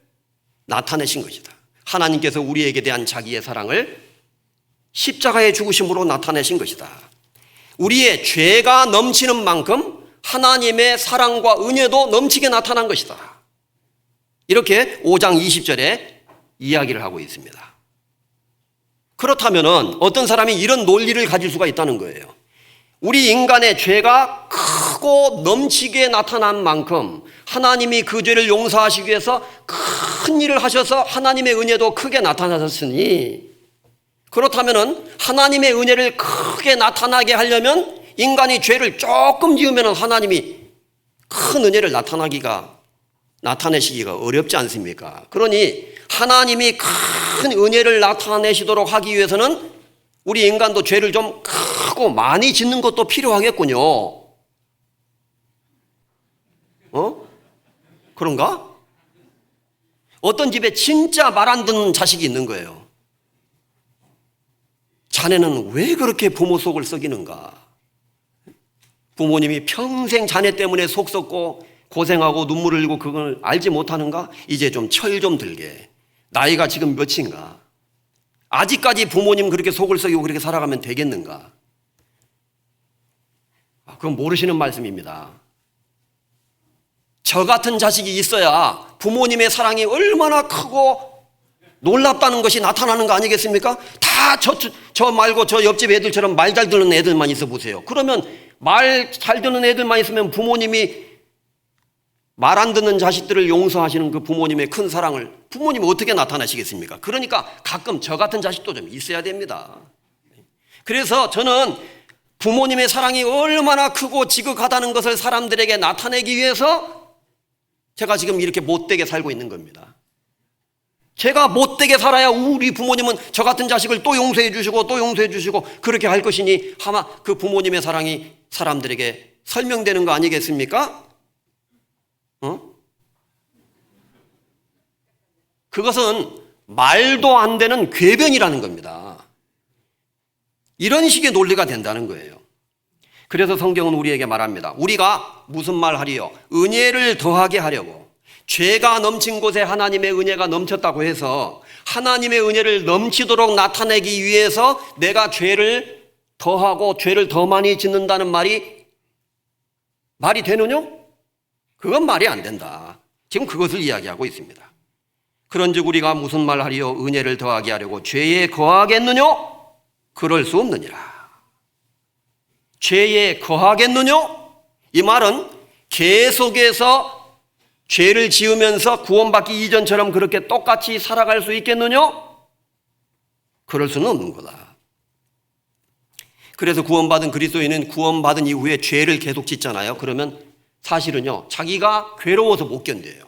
나타내신 것이다. 하나님께서 우리에게 대한 자기의 사랑을 십자가의 죽으심으로 나타내신 것이다. 우리의 죄가 넘치는 만큼 하나님의 사랑과 은혜도 넘치게 나타난 것이다. 이렇게 5장 20절에 이야기를 하고 있습니다. 그렇다면 어떤 사람이 이런 논리를 가질 수가 있다는 거예요. 우리 인간의 죄가 크고 넘치게 나타난 만큼 하나님이 그 죄를 용서하시기 위해서 큰 일을 하셔서 하나님의 은혜도 크게 나타나셨으니, 그렇다면 하나님의 은혜를 크게 나타나게 하려면 인간이 죄를 조금 지으면 하나님이 큰 은혜를 나타내시기가 어렵지 않습니까? 그러니 하나님이 큰 은혜를 나타내시도록 하기 위해서는 우리 인간도 죄를 좀 크고 많이 짓는 것도 필요하겠군요. 그런가? 어떤 집에 진짜 말 안 듣는 자식이 있는 거예요. 자네는 왜 그렇게 부모 속을 썩이는가? 부모님이 평생 자네 때문에 속 썩고 고생하고 눈물을 흘리고 그걸 알지 못하는가? 이제 좀 철 좀 들게. 나이가 지금 몇인가? 아직까지 부모님 그렇게 속을 썩이고 그렇게 살아가면 되겠는가? 그건 모르시는 말씀입니다. 저 같은 자식이 있어야 부모님의 사랑이 얼마나 크고 놀랍다는 것이 나타나는 거 아니겠습니까? 다 저 말고 저 옆집 애들처럼 말 잘 듣는 애들만 있어 보세요. 그러면 말 잘 듣는 애들만 있으면 부모님이 말 안 듣는 자식들을 용서하시는 그 부모님의 큰 사랑을 부모님이 어떻게 나타내시겠습니까? 그러니까 가끔 저 같은 자식도 좀 있어야 됩니다. 그래서 저는 부모님의 사랑이 얼마나 크고 지극하다는 것을 사람들에게 나타내기 위해서 제가 지금 이렇게 못되게 살고 있는 겁니다. 제가 못되게 살아야 우리 부모님은 저 같은 자식을 또 용서해 주시고 또 용서해 주시고 그렇게 할 것이니 아마 그 부모님의 사랑이 사람들에게 설명되는 거 아니겠습니까? 그것은 말도 안 되는 궤변이라는 겁니다. 이런 식의 논리가 된다는 거예요. 그래서 성경은 우리에게 말합니다. 우리가 무슨 말 하리요? 은혜를 더하게 하려고. 죄가 넘친 곳에 하나님의 은혜가 넘쳤다고 해서 하나님의 은혜를 넘치도록 나타내기 위해서 내가 죄를 더하고 죄를 더 많이 짓는다는 말이 되느냐? 그건 말이 안 된다. 지금 그것을 이야기하고 있습니다. 그런즉 우리가 무슨 말 하리요? 은혜를 더하게 하려고 죄에 거하겠느냐? 그럴 수 없느니라. 죄에 거하겠느냐? 이 말은 계속해서 죄를 지으면서 구원받기 이전처럼 그렇게 똑같이 살아갈 수 있겠느냐? 그럴 수는 없는 거다. 그래서 구원받은 그리스도인은 구원받은 이후에 죄를 계속 짓잖아요. 그러면 사실은요, 자기가 괴로워서 못 견뎌요.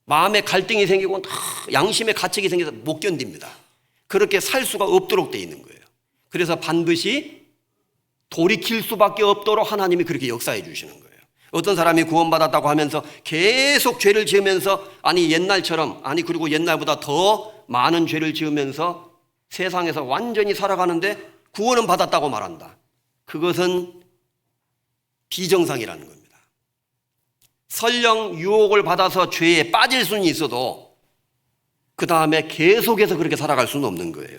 마음에 갈등이 생기고 양심의 가책이 생겨서 못 견딥니다. 그렇게 살 수가 없도록 돼 있는 거예요. 그래서 반드시 돌이킬 수밖에 없도록 하나님이 그렇게 역사해 주시는 거예요. 어떤 사람이 구원받았다고 하면서 계속 죄를 지으면서 그리고 옛날보다 더 많은 죄를 지으면서 세상에서 완전히 살아가는데 구원은 받았다고 말한다. 그것은 비정상이라는 겁니다. 설령 유혹을 받아서 죄에 빠질 수는 있어도 그 다음에 계속해서 그렇게 살아갈 수는 없는 거예요.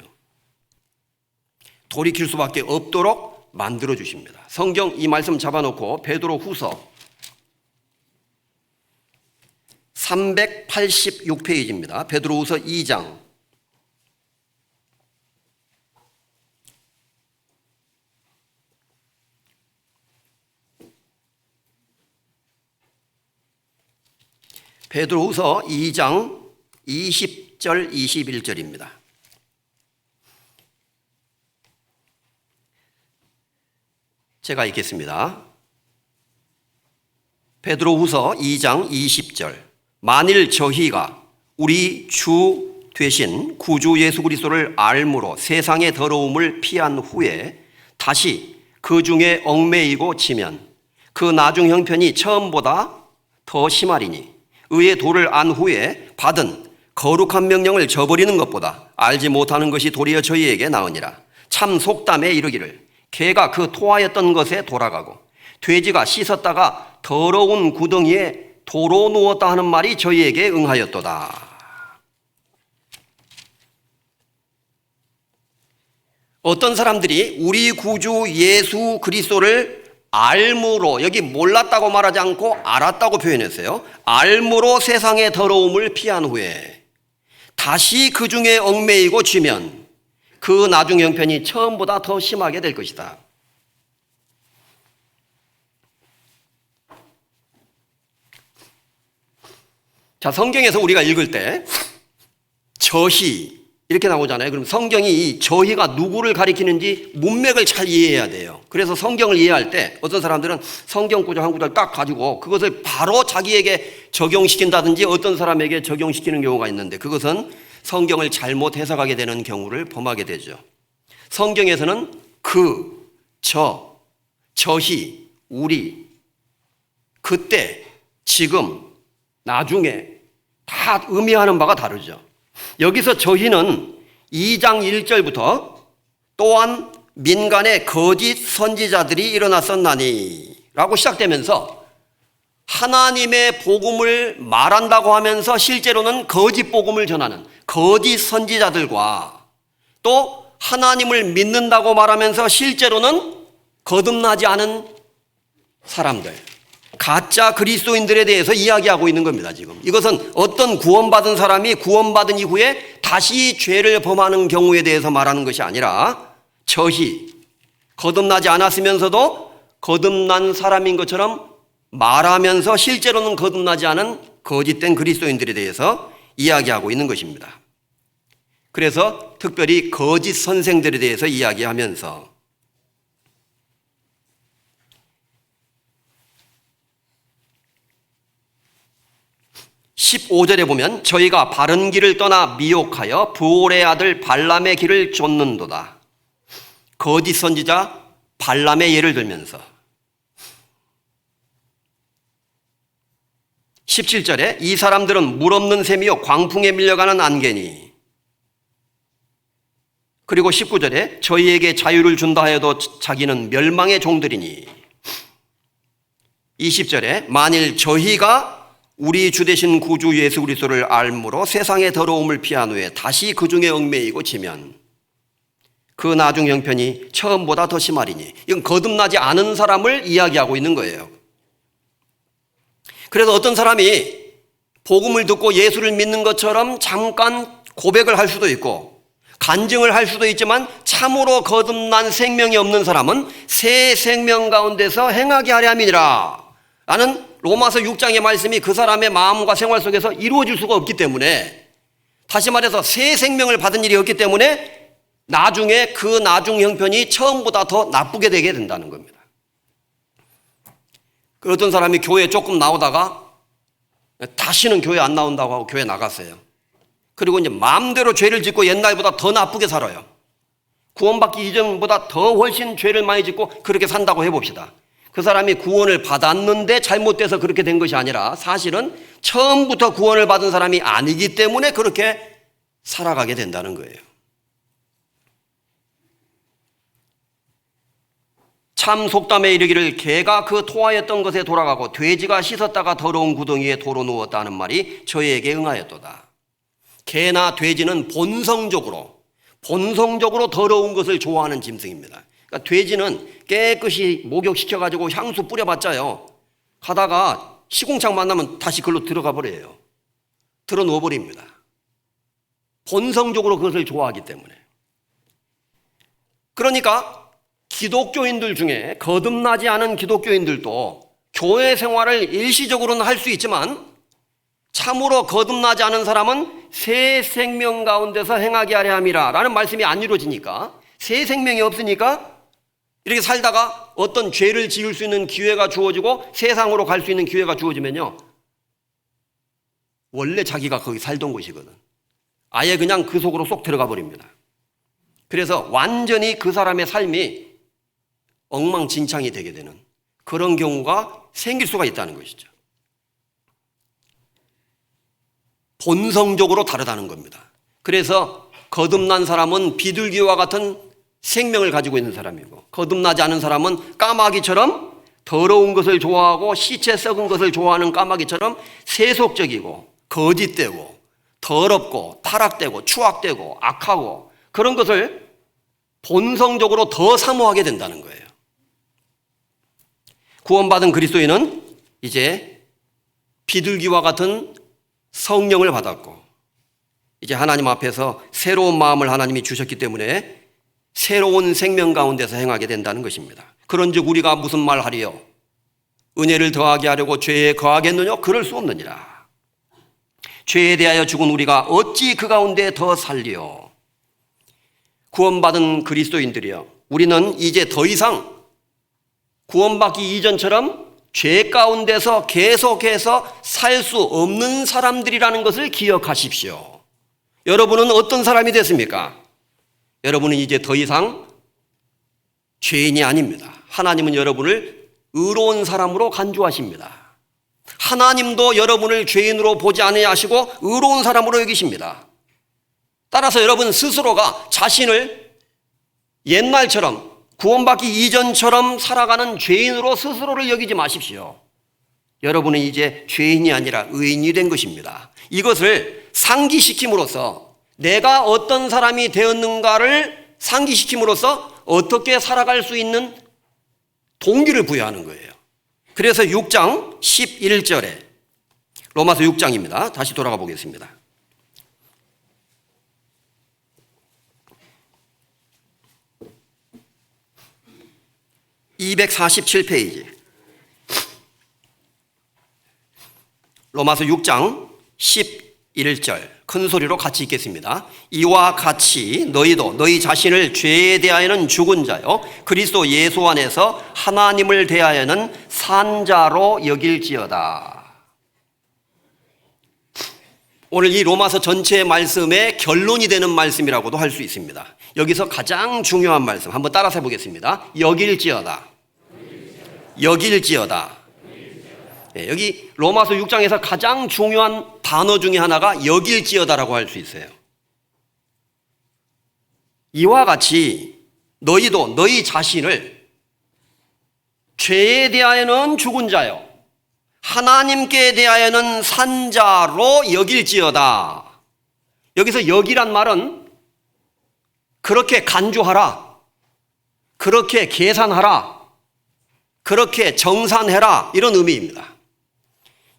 돌이킬 수밖에 없도록 만들어 주십니다. 성경 이 말씀 잡아놓고 베드로 후서 386페이지입니다. 베드로 후서 2장 20절 21절입니다. 제가 읽겠습니다. 베드로후서 2장 20절. 만일 저희가 우리 주 되신 구주 예수 그리스도를 알므로 세상의 더러움을 피한 후에 다시 그 중에 얽매이고 지면 그 나중 형편이 처음보다 더 심하리니 의의 도를 안 후에 받은 거룩한 명령을 저버리는 것보다 알지 못하는 것이 도리어 저희에게 나으니라. 참 속담에 이르기를 개가 그 토하였던 것에 돌아가고 돼지가 씻었다가 더러운 구덩이에 도로 누웠다 하는 말이 저희에게 응하였도다. 어떤 사람들이 우리 구주 예수 그리스도를 알므로, 여기 몰랐다고 말하지 않고 알았다고 표현했어요. 알므로 세상의 더러움을 피한 후에 다시 그 중에 얽매이고 쥐면 그 나중 형편이 처음보다 더 심하게 될 것이다. 자, 성경에서 우리가 읽을 때 저희 이렇게 나오잖아요. 그럼 성경이 이 저희가 누구를 가리키는지 문맥을 잘 이해해야 돼요. 그래서 성경을 이해할 때 어떤 사람들은 성경 구절 한 구절 딱 가지고 그것을 바로 자기에게 적용시킨다든지 어떤 사람에게 적용시키는 경우가 있는데 그것은 성경을 잘못 해석하게 되는 경우를 범하게 되죠. 성경에서는 그, 저희, 우리, 그때, 지금, 나중에 다 의미하는 바가 다르죠. 여기서 저희는 2장 1절부터 또한 민간에 거짓 선지자들이 일어났었나니 라고 시작되면서 하나님의 복음을 말한다고 하면서 실제로는 거짓 복음을 전하는 거짓 선지자들과 또 하나님을 믿는다고 말하면서 실제로는 거듭나지 않은 사람들, 가짜 그리스도인들에 대해서 이야기하고 있는 겁니다. 지금 이것은 어떤 구원받은 사람이 구원받은 이후에 다시 죄를 범하는 경우에 대해서 말하는 것이 아니라 저희 거듭나지 않았으면서도 거듭난 사람인 것처럼 말하면서 실제로는 거듭나지 않은 거짓된 그리스도인들에 대해서 이야기하고 있는 것입니다. 그래서 특별히 거짓 선생들에 대해서 이야기하면서 15절에 보면 저희가 바른 길을 떠나 미혹하여 부올의 아들 발람의 길을 쫓는도다. 거짓 선지자 발람의 예를 들면서 17절에 이 사람들은 물 없는 샘이요 광풍에 밀려가는 안개니. 그리고 19절에 저희에게 자유를 준다 하여도 자기는 멸망의 종들이니. 20절에 만일 저희가 우리 주 되신 구주 예수 그리스도를 알므로 세상의 더러움을 피한 후에 다시 그 중에 얽매이고 지면 그 나중 형편이 처음보다 더 심하리니. 이건 거듭나지 않은 사람을 이야기하고 있는 거예요. 그래서 어떤 사람이 복음을 듣고 예수를 믿는 것처럼 잠깐 고백을 할 수도 있고 간증을 할 수도 있지만 참으로 거듭난 생명이 없는 사람은 새 생명 가운데서 행하게 하려 함이니라 라는 로마서 6장의 말씀이 그 사람의 마음과 생활 속에서 이루어질 수가 없기 때문에, 다시 말해서 새 생명을 받은 일이 없기 때문에 나중에 그 나중 형편이 처음보다 더 나쁘게 되게 된다는 겁니다. 어떤 사람이 교회에 조금 나오다가 다시는 교회 안 나온다고 하고 교회 나갔어요. 그리고 이제 마음대로 죄를 짓고 옛날보다 더 나쁘게 살아요. 구원받기 이전보다 더 훨씬 죄를 많이 짓고 그렇게 산다고 해봅시다. 그 사람이 구원을 받았는데 잘못돼서 그렇게 된 것이 아니라 사실은 처음부터 구원을 받은 사람이 아니기 때문에 그렇게 살아가게 된다는 거예요. 참 속담에 이르기를 개가 그 토하였던 것에 돌아가고 돼지가 씻었다가 더러운 구덩이에 도로 누웠다 하는 말이 저희에게 응하였도다. 개나 돼지는 본성적으로 더러운 것을 좋아하는 짐승입니다. 그러니까 돼지는 깨끗이 목욕시켜가지고 향수 뿌려봤자요, 가다가 시궁창 만나면 다시 글로 들어가 버려요. 들어 누워버립니다. 본성적으로 그것을 좋아하기 때문에. 그러니까 기독교인들 중에 거듭나지 않은 기독교인들도 교회 생활을 일시적으로는 할 수 있지만 참으로 거듭나지 않은 사람은 새 생명 가운데서 행하게 하려 함이라 라는 말씀이 안 이루어지니까, 새 생명이 없으니까 이렇게 살다가 어떤 죄를 지을 수 있는 기회가 주어지고 세상으로 갈 수 있는 기회가 주어지면요, 원래 자기가 거기 살던 곳이거든. 아예 그냥 그 속으로 쏙 들어가 버립니다. 그래서 완전히 그 사람의 삶이 엉망진창이 되게 되는 그런 경우가 생길 수가 있다는 것이죠. 본성적으로 다르다는 겁니다. 그래서 거듭난 사람은 비둘기와 같은 생명을 가지고 있는 사람이고, 거듭나지 않은 사람은 까마귀처럼 더러운 것을 좋아하고 시체 썩은 것을 좋아하는 까마귀처럼 세속적이고 거짓되고 더럽고 타락되고 추악되고 악하고 그런 것을 본성적으로 더 사모하게 된다는 거예요. 구원받은 그리스도인은 이제 비둘기와 같은 성령을 받았고, 이제 하나님 앞에서 새로운 마음을 하나님이 주셨기 때문에 새로운 생명 가운데서 행하게 된다는 것입니다. 그런즉 우리가 무슨 말 하리요? 은혜를 더하게 하려고 죄에 거하겠느냐? 그럴 수 없느니라. 죄에 대하여 죽은 우리가 어찌 그 가운데 더 살리요? 구원받은 그리스도인들이여, 우리는 이제 더 이상 구원받기 이전처럼 죄 가운데서 계속해서 살 수 없는 사람들이라는 것을 기억하십시오. 여러분은 어떤 사람이 됐습니까? 여러분은 이제 더 이상 죄인이 아닙니다. 하나님은 여러분을 의로운 사람으로 간주하십니다. 하나님도 여러분을 죄인으로 보지 아니하시고 의로운 사람으로 여기십니다. 따라서 여러분 스스로가 자신을 옛날처럼 구원받기 이전처럼 살아가는 죄인으로 스스로를 여기지 마십시오. 여러분은 이제 죄인이 아니라 의인이 된 것입니다. 이것을 상기시킴으로써, 내가 어떤 사람이 되었는가를 상기시킴으로써 어떻게 살아갈 수 있는 동기를 부여하는 거예요. 그래서 6장 11절에, 로마서 6장입니다. 다시 돌아가 보겠습니다. 247페이지. 로마서 6장 11절 큰 소리로 같이 읽겠습니다. 이와 같이 너희도 너희 자신을 죄에 대하여는 죽은 자요 그리스도 예수 안에서 하나님을 대하여는 산 자로 여길지어다. 오늘 이 로마서 전체의 말씀의 결론이 되는 말씀이라고도 할 수 있습니다. 여기서 가장 중요한 말씀 한번 따라서 해보겠습니다. 여길지어다. 여길지어다. 네, 여기 로마서 6장에서 가장 중요한 단어 중에 하나가 여길지어다라고 할 수 있어요. 이와 같이 너희도 너희 자신을 죄에 대하여는 죽은 자요 하나님께 대하여는 산 자로 여길지어다. 여기서 여기란 말은 그렇게 간주하라, 그렇게 계산하라, 그렇게 정산해라, 이런 의미입니다.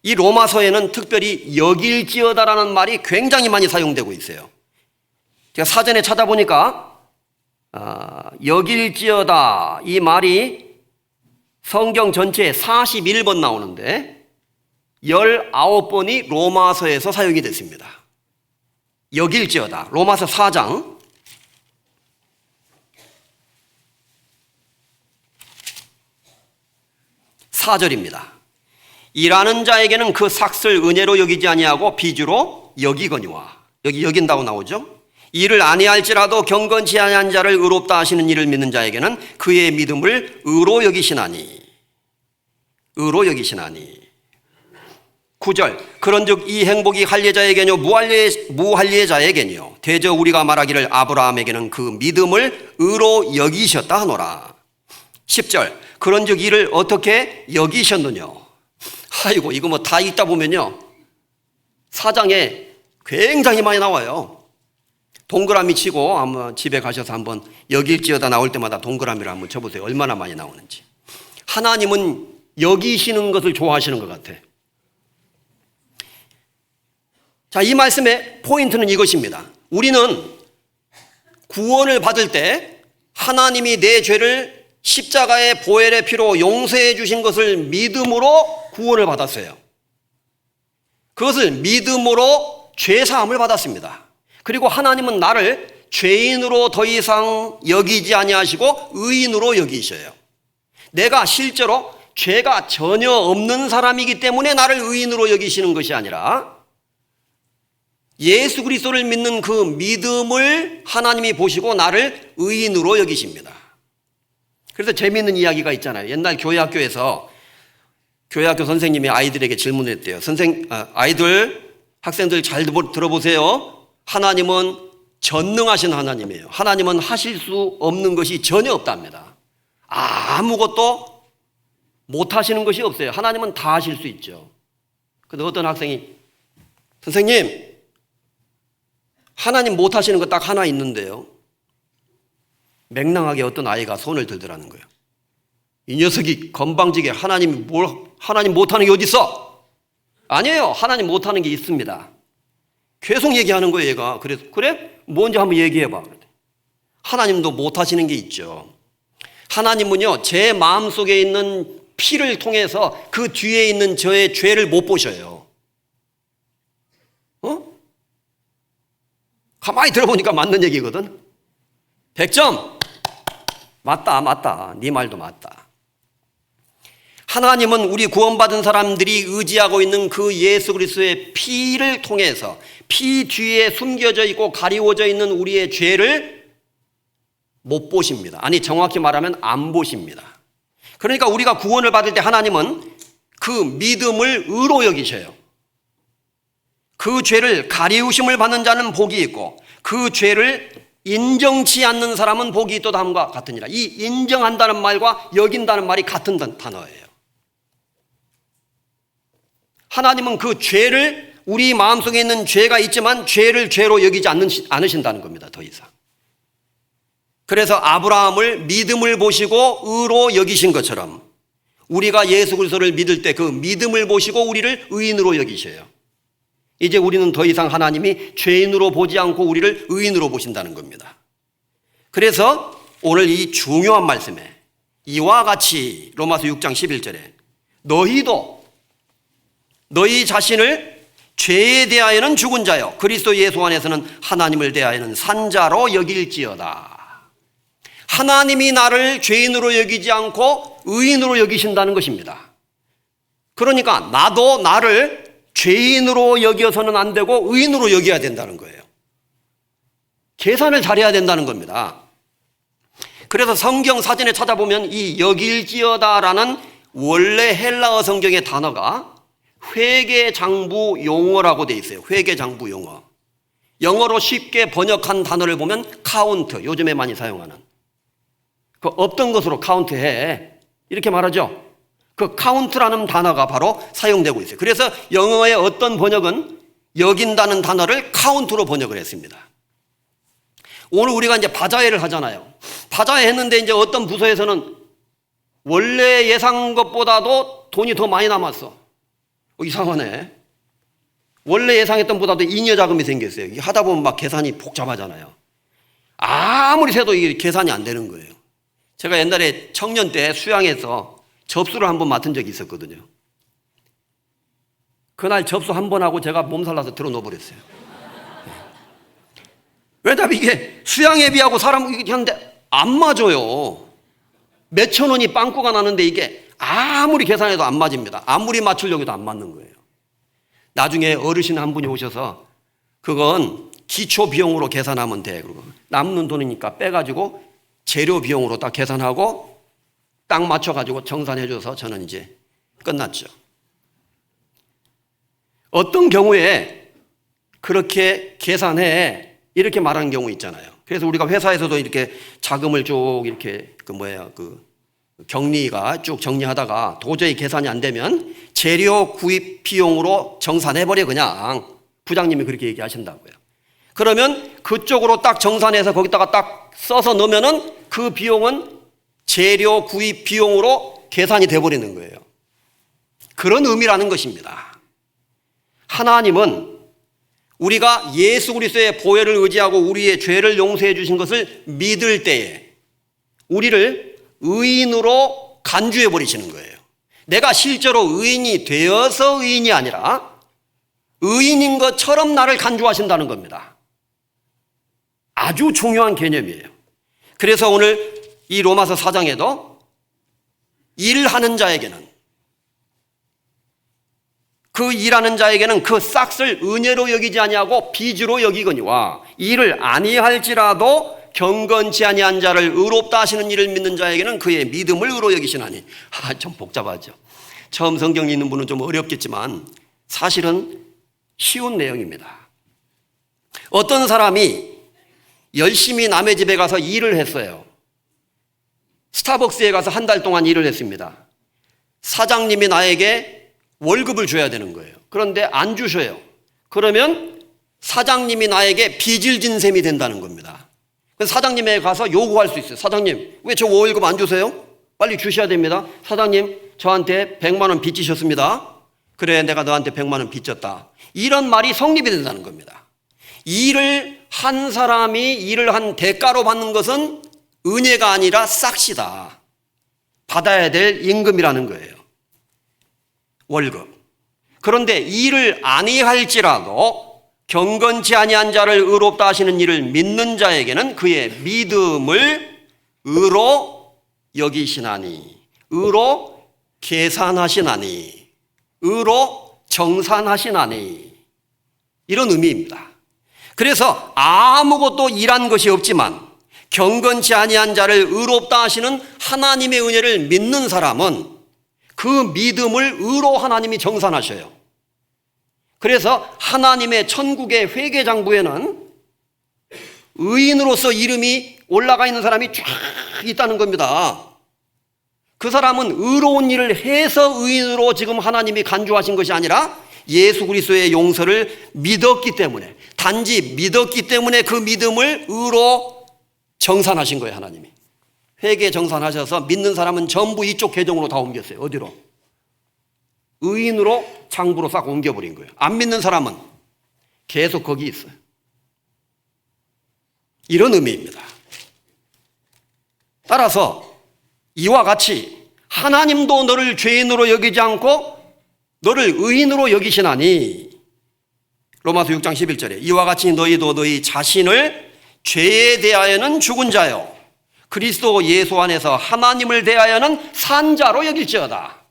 이 로마서에는 특별히 여길지어다라는 말이 굉장히 많이 사용되고 있어요. 제가 사전에 찾아보니까 여길지어다 이 말이 성경 전체에 41번 나오는데 19번이 로마서에서 사용이 됐습니다. 여길지어다. 로마서 4장 4절입니다. 일하는 자에게는 그 삭을 은혜로 여기지 아니하고 빚으로 여기거니와. 여기 여긴다고 나오죠. 일을 아니할지라도 경건치 아니한 자를 의롭다 하시는 이를 믿는 자에게는 그의 믿음을 의로 여기시나니. 의로 여기시나니. 9절 그런즉 이 행복이 할례자에게뇨 무할례자에게뇨 대저 우리가 말하기를 아브라함에게는 그 믿음을 의로 여기셨다 하노라. 10절 그런즉 이를 어떻게 여기셨느냐. 아이고 이거 뭐 다 읽다 보면요 4장에 굉장히 많이 나와요. 동그라미 치고 아마 집에 가셔서 한번 여길지어다 나올 때마다 동그라미를 한번 쳐보세요. 얼마나 많이 나오는지. 하나님은 여기시는 것을 좋아하시는 것 같아. 자, 이 말씀의 포인트는 이것입니다. 우리는 구원을 받을 때 하나님이 내 죄를 십자가의 보혈의 피로 용서해 주신 것을 믿음으로 구원을 받았어요. 그것을 믿음으로 죄사함을 받았습니다. 그리고 하나님은 나를 죄인으로 더 이상 여기지 아니하시고 의인으로 여기셔요. 내가 실제로 죄가 전혀 없는 사람이기 때문에 나를 의인으로 여기시는 것이 아니라 예수 그리스도를 믿는 그 믿음을 하나님이 보시고 나를 의인으로 여기십니다. 그래서 재미있는 이야기가 있잖아요. 옛날 교회학교에서 교회학교 선생님이 아이들에게 질문을 했대요. 학생들 잘 들어보세요. 하나님은 전능하신 하나님이에요. 하나님은 하실 수 없는 것이 전혀 없답니다. 아무것도 못 하시는 것이 없어요. 하나님은 다 하실 수 있죠. 근데 어떤 학생이 선생님, 하나님 못 하시는 거 딱 하나 있는데요. 맹랑하게 어떤 아이가 손을 들더라는 거예요. 이 녀석이 건방지게 하나님 못하는 게 어디 있어? 아니에요. 하나님 못하는 게 있습니다. 계속 얘기하는 거예요, 얘가. 그래서 그래? 뭔지 한번 얘기해봐. 하나님도 못하시는 게 있죠. 하나님은요, 제 마음속에 있는 피를 통해서 그 뒤에 있는 저의 죄를 못 보셔요. 가만히 들어보니까 맞는 얘기거든. 100점. 맞다. 네 말도 맞다. 하나님은 우리 구원받은 사람들이 의지하고 있는 그 예수 그리스도의 피를 통해서 피 뒤에 숨겨져 있고 가리워져 있는 우리의 죄를 못 보십니다. 아니, 정확히 말하면 안 보십니다. 그러니까 우리가 구원을 받을 때 하나님은 그 믿음을 의로 여기셔요. 그 죄를 가리우심을 받는 자는 복이 있고 그 죄를 인정치 않는 사람은 복이 있도다 함과 같으니라. 이 인정한다는 말과 여긴다는 말이 같은 단어예요. 하나님은 그 죄를, 우리 마음속에 있는 죄가 있지만 죄를 죄로 여기지 않으신다는 겁니다. 더 이상. 그래서 아브라함을 믿음을 보시고 의로 여기신 것처럼 우리가 예수 그리스도를 믿을 때 그 믿음을 보시고 우리를 의인으로 여기셔요. 이제 우리는 더 이상 하나님이 죄인으로 보지 않고 우리를 의인으로 보신다는 겁니다. 그래서 오늘 이 중요한 말씀에 이와 같이 로마서 6장 11절에 너희도 너희 자신을 죄에 대하여는 죽은 자요 그리스도 예수 안에서는 하나님을 대하여는 산 자로 여길지어다. 하나님이 나를 죄인으로 여기지 않고 의인으로 여기신다는 것입니다. 그러니까 나도 나를 죄인으로 여겨서는 안 되고 의인으로 여겨야 된다는 거예요. 계산을 잘해야 된다는 겁니다. 그래서 성경 사전에 찾아보면 이 여길지어다라는 원래 헬라어 성경의 단어가 회계장부 용어라고 돼 있어요. 회계장부 용어. 영어로 쉽게 번역한 단어를 보면 카운트, 요즘에 많이 사용하는. 그 없던 것으로 카운트해. 이렇게 말하죠. 그 카운트라는 단어가 바로 사용되고 있어요. 그래서 영어의 어떤 번역은 여긴다는 단어를 카운트로 번역을 했습니다. 오늘 우리가 이제 바자회를 하잖아요. 바자회 했는데 이제 어떤 부서에서는 원래 예상한 것보다도 돈이 더 많이 남았어. 이상하네. 원래 예상했던 보다도 잉여 자금이 생겼어요. 하다 보면 막 계산이 복잡하잖아요. 아무리 세도 이게 계산이 안 되는 거예요. 제가 옛날에 청년 때 수양에서 접수를 한번 맡은 적이 있었거든요. 그날 접수 한 번 하고 제가 몸살 나서 들어 놓아버렸어요. 왜냐하면 이게 수양회비하고 사람 하는데 안 맞아요. 몇천 원이 빵꾸가 나는데 이게 아무리 계산해도 안 맞습니다. 아무리 맞추려고 해도 안 맞는 거예요. 나중에 어르신 한 분이 오셔서 그건 기초 비용으로 계산하면 돼. 그리고 남는 돈이니까 빼가지고 재료 비용으로 딱 계산하고 딱 맞춰가지고 정산해줘서 저는 이제 끝났죠. 어떤 경우에 그렇게 계산해 이렇게 말하는 경우 있잖아요. 그래서 우리가 회사에서도 이렇게 자금을 쭉 이렇게 경리가 쭉 정리하다가 도저히 계산이 안 되면 재료 구입 비용으로 정산해버려 그냥. 부장님이 그렇게 얘기하신다고요. 그러면 그쪽으로 딱 정산해서 거기다가 딱 써서 넣으면은 그 비용은 재료 구입 비용으로 계산이 돼버리는 거예요. 그런 의미라는 것입니다. 하나님은 우리가 예수 그리스도의 보혈을 의지하고 우리의 죄를 용서해 주신 것을 믿을 때에 우리를 의인으로 간주해 버리시는 거예요. 내가 실제로 의인이 되어서 의인이 아니라 의인인 것처럼 나를 간주하신다는 겁니다. 아주 중요한 개념이에요. 그래서 오늘 이 로마서 4장에도 일하는 자에게는 그 일하는 자에게는 그 싹을 은혜로 여기지 아니하고 빚으로 여기거니와 일을 아니할지라도 경건치 아니한 자를 의롭다 하시는 일을 믿는 자에게는 그의 믿음을 의로 여기시나니. 좀 복잡하죠. 처음 성경 읽는 분은 좀 어렵겠지만 사실은 쉬운 내용입니다. 어떤 사람이 열심히 남의 집에 가서 일을 했어요. 스타벅스에 가서 한 달 동안 일을 했습니다. 사장님이 나에게 월급을 줘야 되는 거예요. 그런데 안 주셔요. 그러면 사장님이 나에게 빚을 진 셈이 된다는 겁니다. 그래서 사장님에게 가서 요구할 수 있어요. 사장님, 왜 저 월급 안 주세요? 빨리 주셔야 됩니다. 사장님, 저한테 100만 원 빚지셨습니다. 그래, 내가 너한테 100만 원 빚졌다. 이런 말이 성립이 된다는 겁니다. 일을 한 사람이 일을 한 대가로 받는 것은 은혜가 아니라 싹시다. 받아야 될 임금이라는 거예요. 월급. 그런데 일을 아니할지라도 경건치 아니한 자를 의롭다 하시는 일을 믿는 자에게는 그의 믿음을 의로 여기시나니, 의로 계산하시나니, 의로 정산하시나니, 이런 의미입니다. 그래서 아무것도 일한 것이 없지만 경건치 아니한 자를 의롭다 하시는 하나님의 은혜를 믿는 사람은 그 믿음을 의로 하나님이 정산하셔요. 그래서 하나님의 천국의 회계장부에는 의인으로서 이름이 올라가 있는 사람이 쫙 있다는 겁니다. 그 사람은 의로운 일을 해서 의인으로 지금 하나님이 간주하신 것이 아니라 예수 그리스도의 용서를 믿었기 때문에, 단지 믿었기 때문에 그 믿음을 의로 정산하신 거예요. 하나님이 회계 정산하셔서 믿는 사람은 전부 이쪽 계정으로 다 옮겼어요. 어디로? 의인으로 장부로 싹 옮겨버린 거예요. 안 믿는 사람은 계속 거기 있어요. 이런 의미입니다. 따라서 이와 같이 하나님도 너를 죄인으로 여기지 않고 너를 의인으로 여기시나니, 로마서 6장 11절에 이와 같이 너희도 너희 자신을 죄에 대하여는 죽은 자요 그리스도 예수 안에서 하나님을 대하여는 산 자로 여길지어다.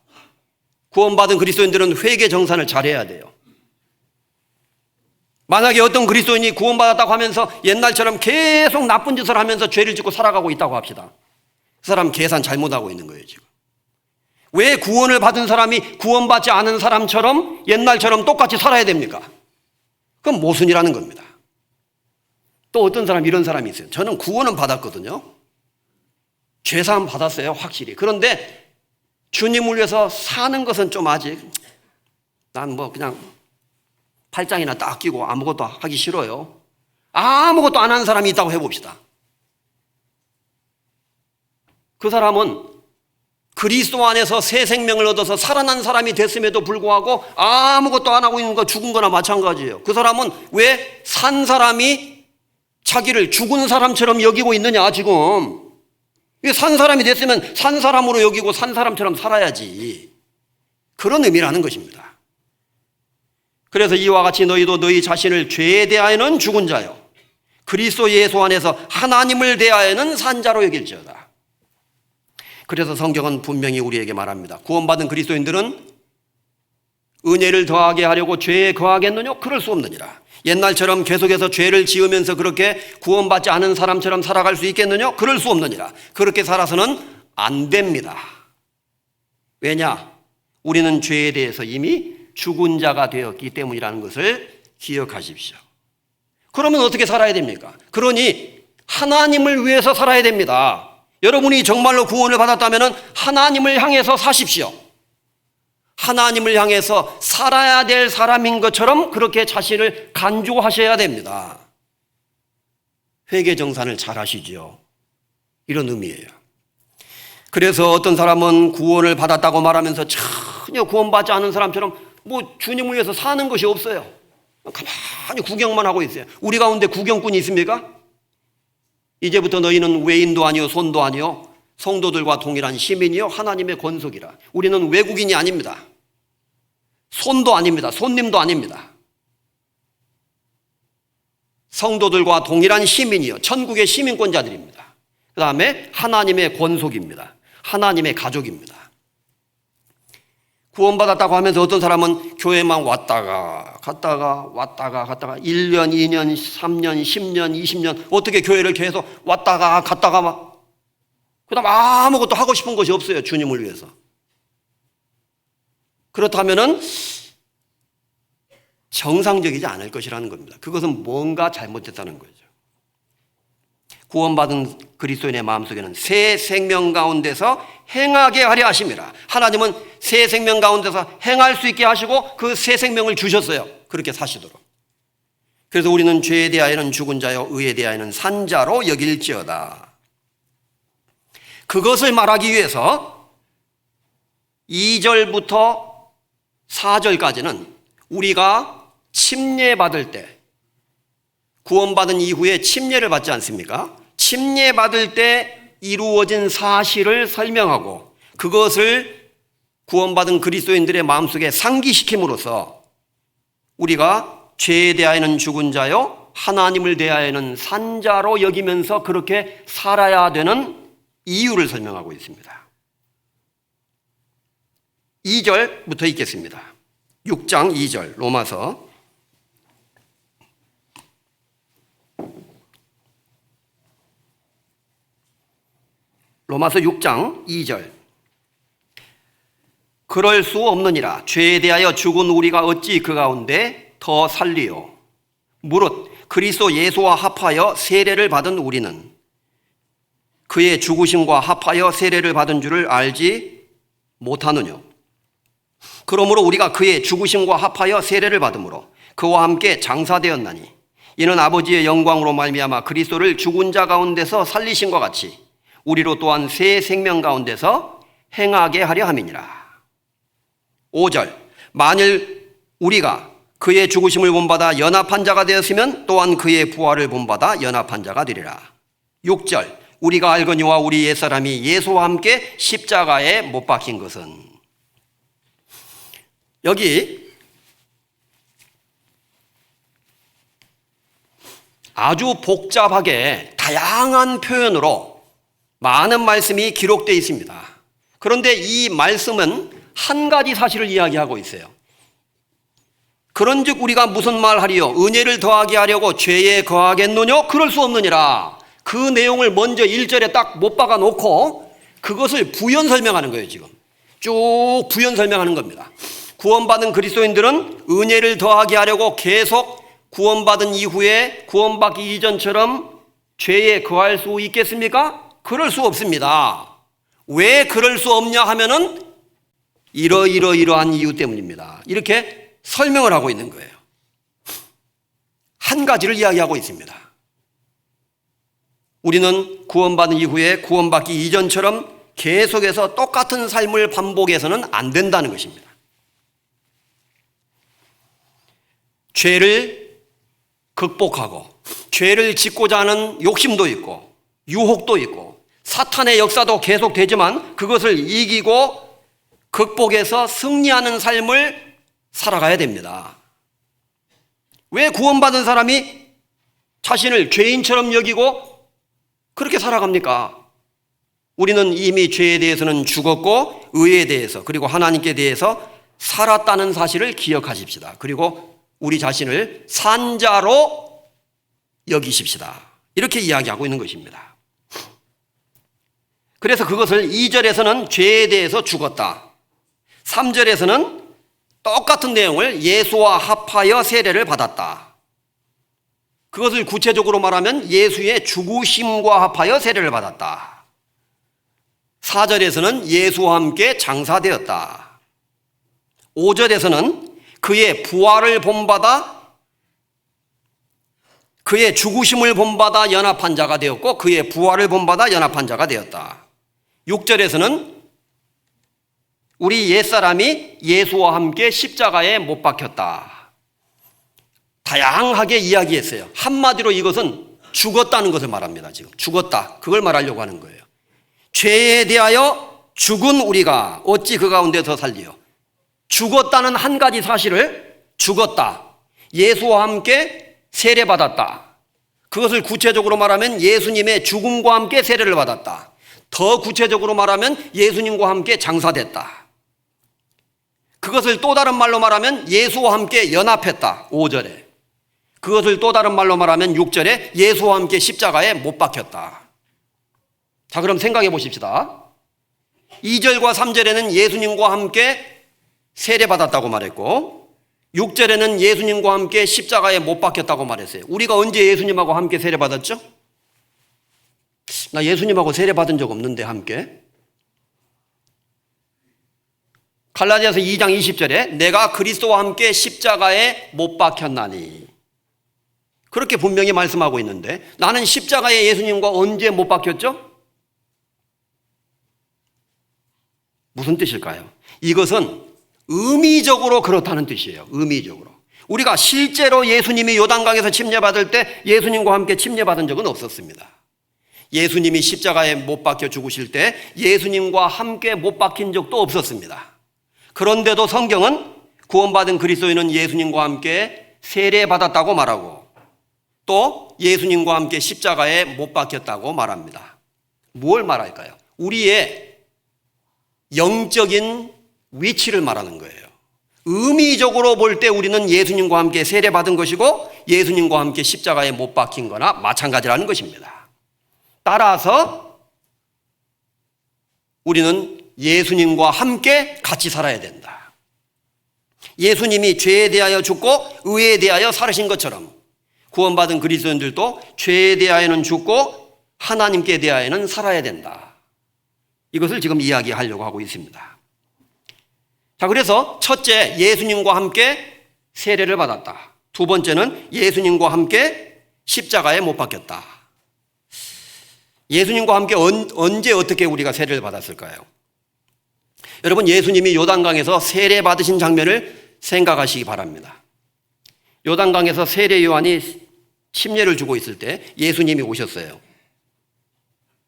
구원받은 그리스도인들은 회개 정산을 잘해야 돼요. 만약에 어떤 그리스도인이 구원받았다고 하면서 옛날처럼 계속 나쁜 짓을 하면서 죄를 짓고 살아가고 있다고 합시다. 그 사람 계산 잘못하고 있는 거예요. 지금 왜 구원을 받은 사람이 구원받지 않은 사람처럼 옛날처럼 똑같이 살아야 됩니까? 그건 모순이라는 겁니다. 또 어떤 사람, 이런 사람이 있어요. 저는 구원은 받았거든요. 죄사함 받았어요, 확실히. 그런데 주님을 위해서 사는 것은 좀 아직, 난 뭐 그냥 팔짱이나 딱 끼고 아무것도 하기 싫어요. 아무것도 안 하는 사람이 있다고 해봅시다. 그 사람은 그리스도 안에서 새 생명을 얻어서 살아난 사람이 됐음에도 불구하고 아무것도 안 하고 있는 거, 죽은 거나 마찬가지예요. 그 사람은 왜 산 사람이 자기를 죽은 사람처럼 여기고 있느냐, 지금. 산 사람이 됐으면 산 사람으로 여기고 산 사람처럼 살아야지. 그런 의미라는 것입니다. 그래서 이와 같이 너희도 너희 자신을 죄에 대하여는 죽은 자요 그리스도 예수 안에서 하나님을 대하여는 산 자로 여길지어다. 그래서 성경은 분명히 우리에게 말합니다. 구원받은 그리스도인들은 은혜를 더하게 하려고 죄에 거하겠느냐? 그럴 수 없느니라. 옛날처럼 계속해서 죄를 지으면서 그렇게 구원받지 않은 사람처럼 살아갈 수 있겠느냐? 그럴 수 없느니라. 그렇게 살아서는 안 됩니다. 왜냐? 우리는 죄에 대해서 이미 죽은 자가 되었기 때문이라는 것을 기억하십시오. 그러면 어떻게 살아야 됩니까? 그러니 하나님을 위해서 살아야 됩니다. 여러분이 정말로 구원을 받았다면 하나님을 향해서 사십시오. 하나님을 향해서 살아야 될 사람인 것처럼 그렇게 자신을 간주하셔야 됩니다. 회개정산을 잘 하시지요. 이런 의미예요. 그래서 어떤 사람은 구원을 받았다고 말하면서 전혀 구원받지 않은 사람처럼 주님을 위해서 사는 것이 없어요. 가만히 구경만 하고 있어요. 우리 가운데 구경꾼이 있습니까? 이제부터 너희는 외인도 아니요 손도 아니요 성도들과 동일한 시민이요 하나님의 권속이라. 우리는 외국인이 아닙니다. 손도 아닙니다. 손님도 아닙니다. 성도들과 동일한 시민이요 천국의 시민권자들입니다. 그 다음에 하나님의 권속입니다. 하나님의 가족입니다. 구원받았다고 하면서 어떤 사람은 교회만 왔다가 갔다가 1년, 2년, 3년, 10년, 20년 어떻게 교회를 계속 왔다가 갔다가 그 다음 아무것도 하고 싶은 것이 없어요. 주님을 위해서. 그렇다면은 정상적이지 않을 것이라는 겁니다. 그것은 뭔가 잘못됐다는 거죠. 구원받은 그리스도인의 마음속에는 새 생명 가운데서 행하게 하려 하심이라. 하나님은 새 생명 가운데서 행할 수 있게 하시고 그 새 생명을 주셨어요. 그렇게 사시도록. 그래서 우리는 죄에 대하여는 죽은 자요 의에 대하여는 산 자로 여길지어다. 그것을 말하기 위해서 2절부터 4절까지는 우리가 침례받을 때, 구원받은 이후에 침례를 받지 않습니까? 침례받을 때 이루어진 사실을 설명하고 그것을 구원받은 그리스도인들의 마음속에 상기시킴으로써 우리가 죄에 대하여는 죽은 자요 하나님을 대하여는 산 자로 여기면서 그렇게 살아야 되는 이유를 설명하고 있습니다. 2절부터 읽겠습니다. 6장 2절 로마서 로마서 6장 2절. 그럴 수 없느니라. 죄에 대하여 죽은 우리가 어찌 그 가운데 더 살리요. 무릇 그리스도 예수와 합하여 세례를 받은 우리는 그의 죽으심과 합하여 세례를 받은 줄을 알지 못하느뇨. 그러므로 우리가 그의 죽으심과 합하여 세례를 받음으로 그와 함께 장사되었나니 이는 아버지의 영광으로 말미암아 그리스도를 죽은 자 가운데서 살리신 것 같이 우리로 또한 새 생명 가운데서 행하게 하려 함이니라. 5절. 만일 우리가 그의 죽으심을 본받아 연합한 자가 되었으면 또한 그의 부활을 본받아 연합한 자가 되리라. 6절. 우리가 알거니와 우리 옛사람이 예수와 함께 십자가에 못 박힌 것은. 여기 아주 복잡하게 다양한 표현으로 많은 말씀이 기록되어 있습니다. 그런데 이 말씀은 한 가지 사실을 이야기하고 있어요. 그런즉 우리가 무슨 말하리요? 은혜를 더하게 하려고 죄에 거하겠노뇨? 그럴 수 없느니라. 그 내용을 먼저 1절에 딱 못 박아 놓고 그것을 부연 설명하는 거예요. 지금 쭉 부연 설명하는 겁니다. 구원받은 그리스도인들은 은혜를 더하게 하려고 계속 구원받은 이후에 구원받기 이전처럼 죄에 거할 수 있겠습니까? 그럴 수 없습니다. 왜 그럴 수 없냐 하면은 이러이러한 이유 때문입니다. 이렇게 설명을 하고 있는 거예요. 한 가지를 이야기하고 있습니다. 우리는 구원받은 이후에 구원받기 이전처럼 계속해서 똑같은 삶을 반복해서는 안 된다는 것입니다. 죄를 극복하고 죄를 짓고자 하는 욕심도 있고 유혹도 있고 사탄의 역사도 계속되지만 그것을 이기고 극복해서 승리하는 삶을 살아가야 됩니다. 왜 구원받은 사람이 자신을 죄인처럼 여기고 그렇게 살아갑니까? 우리는 이미 죄에 대해서는 죽었고 의에 대해서 그리고 하나님께 대해서 살았다는 사실을 기억하십시다. 그리고 우리 자신을 산자로 여기십시다. 이렇게 이야기하고 있는 것입니다. 그래서 그것을 2절에서는 죄에 대해서 죽었다. 3절에서는 똑같은 내용을 예수와 합하여 세례를 받았다. 그것을 구체적으로 말하면 예수의 죽으심과 합하여 세례를 받았다. 4절에서는 예수와 함께 장사되었다. 5절에서는 그의 부활을 본받아 그의 죽으심을 본받아 연합한 자가 되었고 그의 부활을 본받아 연합한 자가 되었다. 6절에서는 우리 옛사람이 예수와 함께 십자가에 못 박혔다. 다양하게 이야기했어요. 한마디로 이것은 죽었다는 것을 말합니다. 지금 죽었다. 그걸 말하려고 하는 거예요. 죄에 대하여 죽은 우리가 어찌 그 가운데서 살리요. 죽었다는 한 가지 사실을 죽었다. 예수와 함께 세례받았다. 그것을 구체적으로 말하면 예수님의 죽음과 함께 세례를 받았다. 더 구체적으로 말하면 예수님과 함께 장사됐다. 그것을 또 다른 말로 말하면 예수와 함께 연합했다. 5절에. 그것을 또 다른 말로 말하면 6절에 예수와 함께 십자가에 못 박혔다. 자, 그럼 생각해 보십시다. 2절과 3절에는 예수님과 함께 세례받았다고 말했고 6절에는 예수님과 함께 십자가에 못 박혔다고 말했어요. 우리가 언제 예수님하고 함께 세례받았죠? 나 예수님하고 세례받은 적 없는데 함께. 갈라디아서 2장 20절에 내가 그리스도와 함께 십자가에 못 박혔나니 그렇게 분명히 말씀하고 있는데 나는 십자가에 예수님과 언제 못 박혔죠? 무슨 뜻일까요? 이것은 의미적으로 그렇다는 뜻이에요. 의미적으로. 우리가 실제로 예수님이 요단강에서 침례받을 때 예수님과 함께 침례받은 적은 없었습니다. 예수님이 십자가에 못 박혀 죽으실 때 예수님과 함께 못 박힌 적도 없었습니다. 그런데도 성경은 구원받은 그리스도인은 예수님과 함께 세례받았다고 말하고 또 예수님과 함께 십자가에 못 박혔다고 말합니다. 뭘 말할까요? 우리의 영적인 위치를 말하는 거예요. 의미적으로 볼 때 우리는 예수님과 함께 세례받은 것이고 예수님과 함께 십자가에 못 박힌 거나 마찬가지라는 것입니다. 따라서 우리는 예수님과 함께 같이 살아야 된다. 예수님이 죄에 대하여 죽고 의에 대하여 살으신 것처럼 구원받은 그리스도인들도 죄에 대하여는 죽고 하나님께 대하여는 살아야 된다. 이것을 지금 이야기하려고 하고 있습니다. 자, 그래서 첫째, 예수님과 함께 세례를 받았다. 두 번째는 예수님과 함께 십자가에 못 박혔다. 예수님과 함께 언제 어떻게 우리가 세례를 받았을까요? 여러분, 예수님이 요단강에서 세례 받으신 장면을 생각하시기 바랍니다. 요단강에서 세례 요한이 침례를 주고 있을 때 예수님이 오셨어요.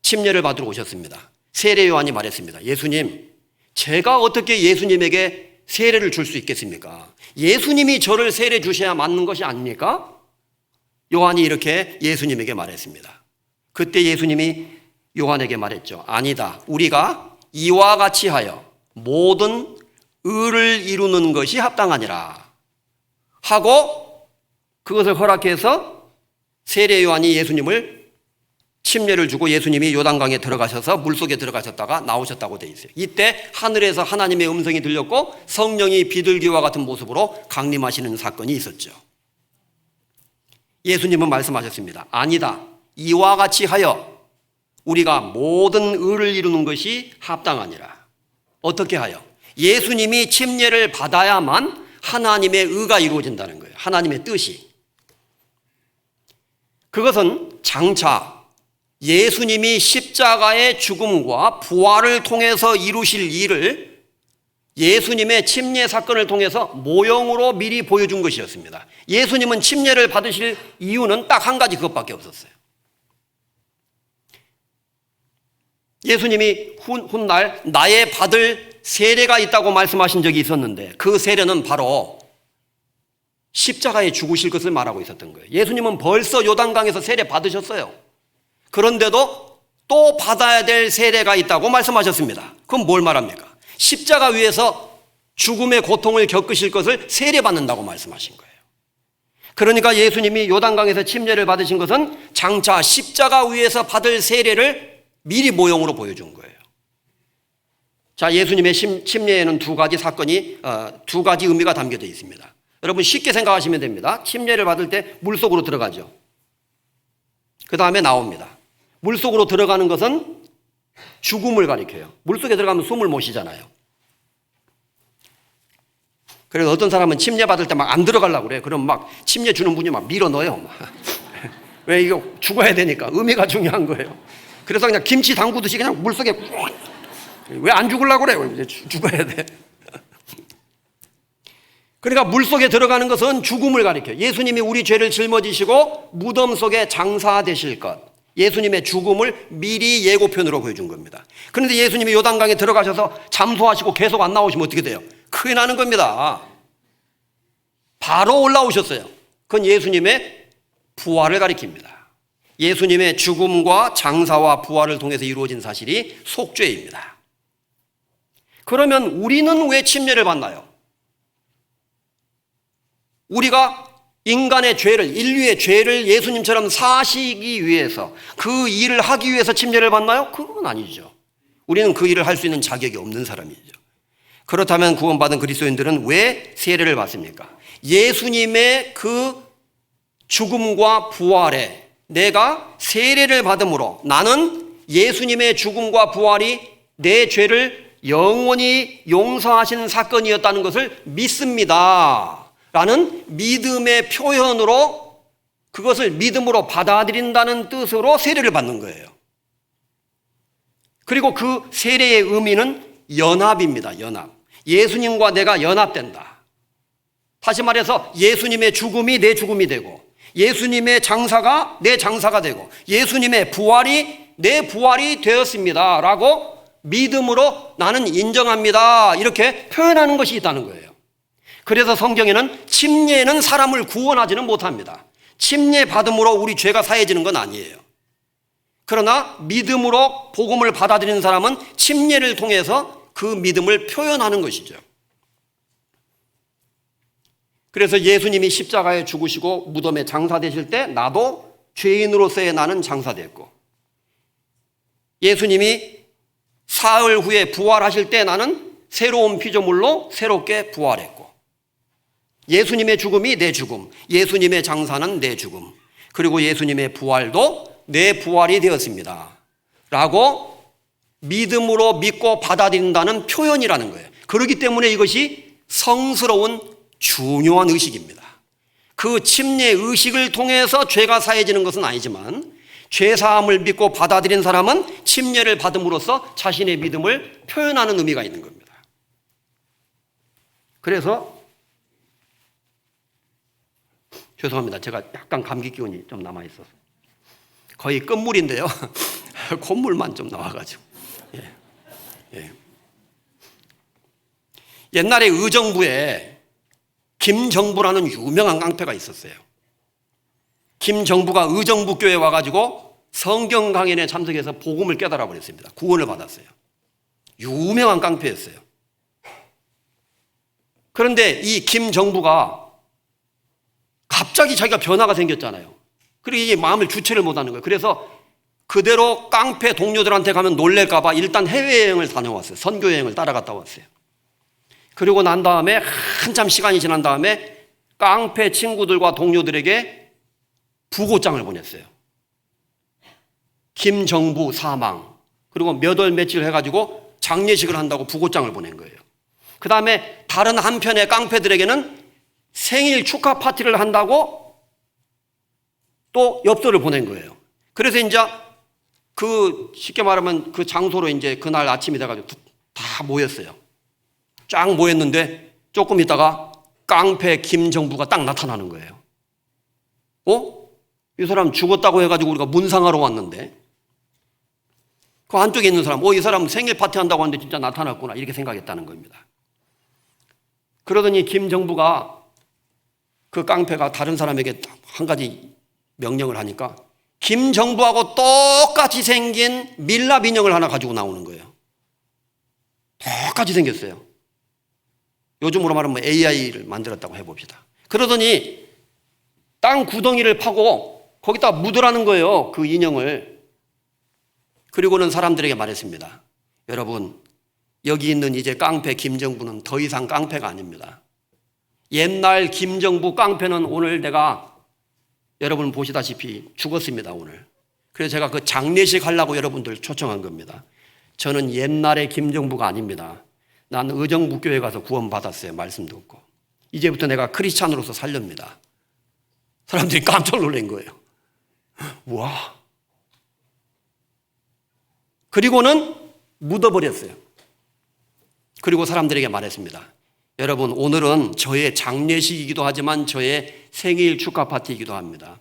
침례를 받으러 오셨습니다. 세례 요한이 말했습니다. 예수님, 제가 어떻게 예수님에게 세례를 줄 수 있겠습니까? 예수님이 저를 세례 주셔야 맞는 것이 아닙니까? 요한이 이렇게 예수님에게 말했습니다. 그때 예수님이 요한에게 말했죠. 아니다. 우리가 이와 같이 하여 모든 의를 이루는 것이 합당하니라 하고 그것을 허락해서 세례 요한이 예수님을 침례를 주고 예수님이 요단강에 들어가셔서 물속에 들어가셨다가 나오셨다고 되어 있어요. 이때 하늘에서 하나님의 음성이 들렸고 성령이 비둘기와 같은 모습으로 강림하시는 사건이 있었죠. 예수님은 말씀하셨습니다. 아니다. 이와 같이 하여 우리가 모든 의를 이루는 것이 합당하니라. 어떻게 하여? 예수님이 침례를 받아야만 하나님의 의가 이루어진다는 거예요. 하나님의 뜻이. 그것은 장차 예수님이 십자가의 죽음과 부활을 통해서 이루실 일을 예수님의 침례 사건을 통해서 모형으로 미리 보여준 것이었습니다. 예수님은 침례를 받으실 이유는 딱 한 가지 그것밖에 없었어요. 예수님이 훗날 나의 받을 세례가 있다고 말씀하신 적이 있었는데 그 세례는 바로 십자가에 죽으실 것을 말하고 있었던 거예요. 예수님은 벌써 요단강에서 세례 받으셨어요. 그런데도 또 받아야 될 세례가 있다고 말씀하셨습니다. 그럼 뭘 말합니까? 십자가 위에서 죽음의 고통을 겪으실 것을 세례받는다고 말씀하신 거예요. 그러니까 예수님이 요단강에서 침례를 받으신 것은 장차 십자가 위에서 받을 세례를 미리 모형으로 보여준 거예요. 자, 예수님의 침례에는 두 가지 사건이 두 가지 의미가 담겨져 있습니다. 여러분 쉽게 생각하시면 됩니다. 침례를 받을 때 물속으로 들어가죠. 그 다음에 나옵니다. 물속으로 들어가는 것은 죽음을 가리켜요. 물속에 들어가면 숨을 못 쉬잖아요. 그래서 어떤 사람은 침례 받을 때 막 안 들어가려고 그래. 그럼 막 침례 주는 분이 막 밀어 넣어요. 왜? 이거 죽어야 되니까. 의미가 중요한 거예요. 그래서 그냥 김치 담그듯이 그냥 물속에 왜 안 죽으려고 그래요? 이제 죽어야 돼. 그러니까 물속에 들어가는 것은 죽음을 가리켜요. 예수님이 우리 죄를 짊어지시고 무덤 속에 장사되실 것, 예수님의 죽음을 미리 예고편으로 보여준 겁니다. 그런데 예수님이 요단강에 들어가셔서 잠수하시고 계속 안 나오시면 어떻게 돼요? 큰일 나는 겁니다. 바로 올라오셨어요. 그건 예수님의 부활을 가리킵니다. 예수님의 죽음과 장사와 부활을 통해서 이루어진 사실이 속죄입니다. 그러면 우리는 왜 침례를 받나요? 우리가 인간의 죄를, 인류의 죄를 예수님처럼 사시기 위해서, 그 일을 하기 위해서 침례를 받나요? 그건 아니죠. 우리는 그 일을 할 수 있는 자격이 없는 사람이죠. 그렇다면 구원받은 그리스도인들은 왜 세례를 받습니까? 예수님의 그 죽음과 부활에 내가 세례를 받음으로 나는 예수님의 죽음과 부활이 내 죄를 영원히 용서하신 사건이었다는 것을 믿습니다 라는 믿음의 표현으로, 그것을 믿음으로 받아들인다는 뜻으로 세례를 받는 거예요. 그리고 그 세례의 의미는 연합입니다. 연합. 예수님과 내가 연합된다. 다시 말해서 예수님의 죽음이 내 죽음이 되고, 예수님의 장사가 내 장사가 되고, 예수님의 부활이 내 부활이 되었습니다 라고 믿음으로 나는 인정합니다, 이렇게 표현하는 것이 있다는 거예요. 그래서 성경에는 침례는 사람을 구원하지는 못합니다. 침례 받음으로 우리 죄가 사해지는 건 아니에요. 그러나 믿음으로 복음을 받아들이는 사람은 침례를 통해서 그 믿음을 표현하는 것이죠. 그래서 예수님이 십자가에 죽으시고 무덤에 장사되실 때 나도 죄인으로서의 나는 장사됐고, 예수님이 사흘 후에 부활하실 때 나는 새로운 피조물로 새롭게 부활했고, 예수님의 죽음이 내 죽음, 예수님의 장사는 내 죽음, 그리고 예수님의 부활도 내 부활이 되었습니다 라고 믿음으로 믿고 받아들인다는 표현이라는 거예요. 그렇기 때문에 이것이 성스러운 중요한 의식입니다. 그 침례 의식을 통해서 죄가 사해지는 것은 아니지만, 죄사함을 믿고 받아들인 사람은 침례를 받음으로써 자신의 믿음을 표현하는 의미가 있는 겁니다. 그래서 죄송합니다. 제가 약간 감기 기운이 좀 남아있어서 거의 끝물인데요. 콧물만 좀 나와가지고. 예. 예. 옛날에 의정부에 김정부라는 유명한 깡패가 있었어요. 김정부가 의정부 교회에 와가지고 성경 강연에 참석해서 복음을 깨달아 버렸습니다. 구원을 받았어요. 유명한 깡패였어요. 그런데 이 김정부가 갑자기 자기가 변화가 생겼잖아요. 그리고 이게 마음을 주체를 못하는 거예요. 그래서 그대로 깡패 동료들한테 가면 놀랄까 봐 일단 해외여행을 다녀왔어요. 선교여행을 따라갔다 왔어요. 그리고 난 다음에 한참 시간이 지난 다음에 깡패 친구들과 동료들에게 부고장을 보냈어요. 김정부 사망, 그리고 몇 월 며칠 해가지고 장례식을 한다고 부고장을 보낸 거예요. 그 다음에 다른 한편의 깡패들에게는 생일 축하 파티를 한다고 또 엽서를 보낸 거예요. 그래서 이제 그 쉽게 말하면 그 장소로 이제 그날 아침이 돼가지고 다 모였어요. 쫙 모였는데 조금 있다가 깡패 김정부가 딱 나타나는 거예요. 이 사람 죽었다고 해가지고 우리가 문상하러 왔는데, 그 안쪽에 있는 사람, 이 사람 생일 파티 한다고 하는데 진짜 나타났구나, 이렇게 생각했다는 겁니다. 그러더니 김정부가, 그 깡패가 다른 사람에게 한 가지 명령을 하니까 김정부하고 똑같이 생긴 밀랍 인형을 하나 가지고 나오는 거예요. 똑같이 생겼어요. 요즘으로 말하면 AI를 만들었다고 해봅시다. 그러더니 땅 구덩이를 파고 거기다 묻으라는 거예요, 그 인형을. 그리고는 사람들에게 말했습니다. 여러분, 여기 있는 이제 깡패 김정부는 더 이상 깡패가 아닙니다. 옛날 김정부 깡패는 오늘 내가 여러분 보시다시피 죽었습니다, 오늘. 그래서 제가 그 장례식 하려고 여러분들 초청한 겁니다. 저는 옛날의 김정부가 아닙니다. 난 의정부 교회 가서 구원 받았어요, 말씀 듣고.
이제부터 내가 크리스찬으로서 살렵니다. 사람들이 깜짝 놀란 거예요. 와. 그리고는 묻어버렸어요. 그리고 사람들에게 말했습니다. 여러분, 오늘은 저의 장례식이기도 하지만 저의 생일 축하 파티이기도 합니다.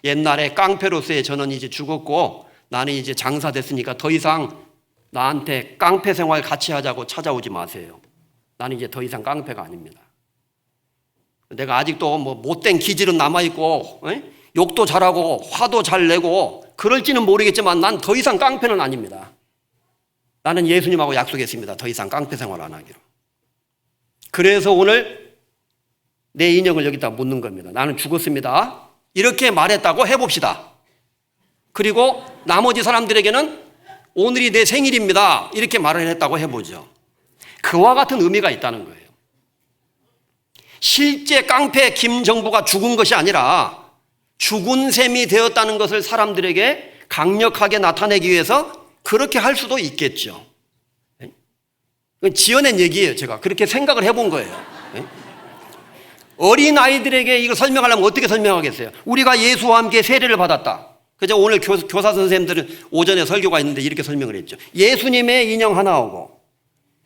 옛날에 깡패로서의 저는 이제 죽었고 나는 이제 장사됐으니까 더 이상 나한테 깡패 생활 같이 하자고 찾아오지 마세요. 나는 이제 더 이상 깡패가 아닙니다. 내가 아직도 뭐 못된 기질은 남아있고 욕도 잘하고 화도 잘 내고 그럴지는 모르겠지만 난 더 이상 깡패는 아닙니다. 나는 예수님하고 약속했습니다. 더 이상 깡패 생활 안 하기로. 그래서 오늘 내 인형을 여기다 묻는 겁니다. 나는 죽었습니다. 이렇게 말했다고 해봅시다. 그리고 나머지 사람들에게는 오늘이 내 생일입니다. 이렇게 말을 했다고 해보죠. 그와 같은 의미가 있다는 거예요. 실제 깡패 김정부가 죽은 것이 아니라 죽은 셈이 되었다는 것을 사람들에게 강력하게 나타내기 위해서 그렇게 할 수도 있겠죠. 지어낸 얘기예요. 제가 그렇게 생각을 해본 거예요. 어린아이들에게 이거 설명하려면 어떻게 설명하겠어요? 우리가 예수와 함께 세례를 받았다. 그죠? 오늘 교사 선생님들은 오전에 설교가 있는데 이렇게 설명을 했죠. 예수님의 인형 하나 오고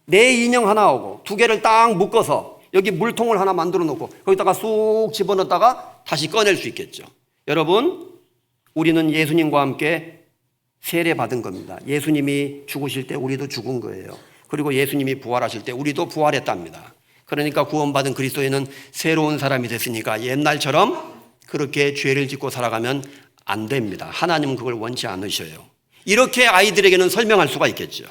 내 인형 하나 오고 두 개를 딱 묶어서 여기 물통을 하나 만들어 놓고 거기다가 쑥 집어넣다가 다시 꺼낼 수 있겠죠. 여러분, 우리는 예수님과 함께 세례 받은 겁니다. 예수님이 죽으실 때 우리도 죽은 거예요. 그리고 예수님이 부활하실 때 우리도 부활했답니다. 그러니까 구원받은 그리스도인은 새로운 사람이 됐으니까 옛날처럼 그렇게 죄를 짓고 살아가면 안 됩니다. 하나님은 그걸 원치 않으셔요. 이렇게 아이들에게는 설명할 수가 있겠죠.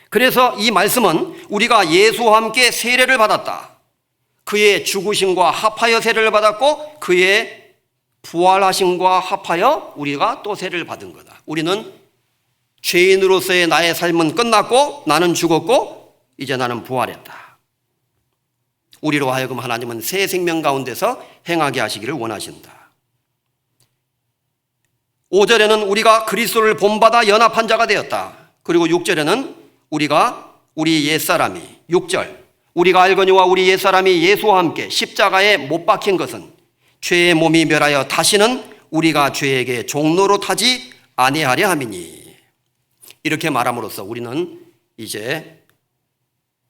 그래서 이 말씀은 우리가 예수와 함께 세례를 받았다. 그의 죽으심과 합하여 세례를 받았고 그의 부활하심과 합하여 우리가 또 세례를 받은 거다. 우리는 죄인으로서의 나의 삶은 끝났고 나는 죽었고 이제 나는 부활했다. 우리로 하여금 하나님은 새 생명 가운데서 행하게 하시기를 원하신다. 5절에는 우리가 그리스도를 본받아 연합한 자가 되었다. 그리고 6절에는 우리가 우리 옛사람이 6절 우리가 알거니와 우리 옛사람이 예수와 함께 십자가에 못 박힌 것은 죄의 몸이 멸하여 다시는 우리가 죄에게 종로로 타지 아니하려 함이니. 이렇게 말함으로써 우리는 이제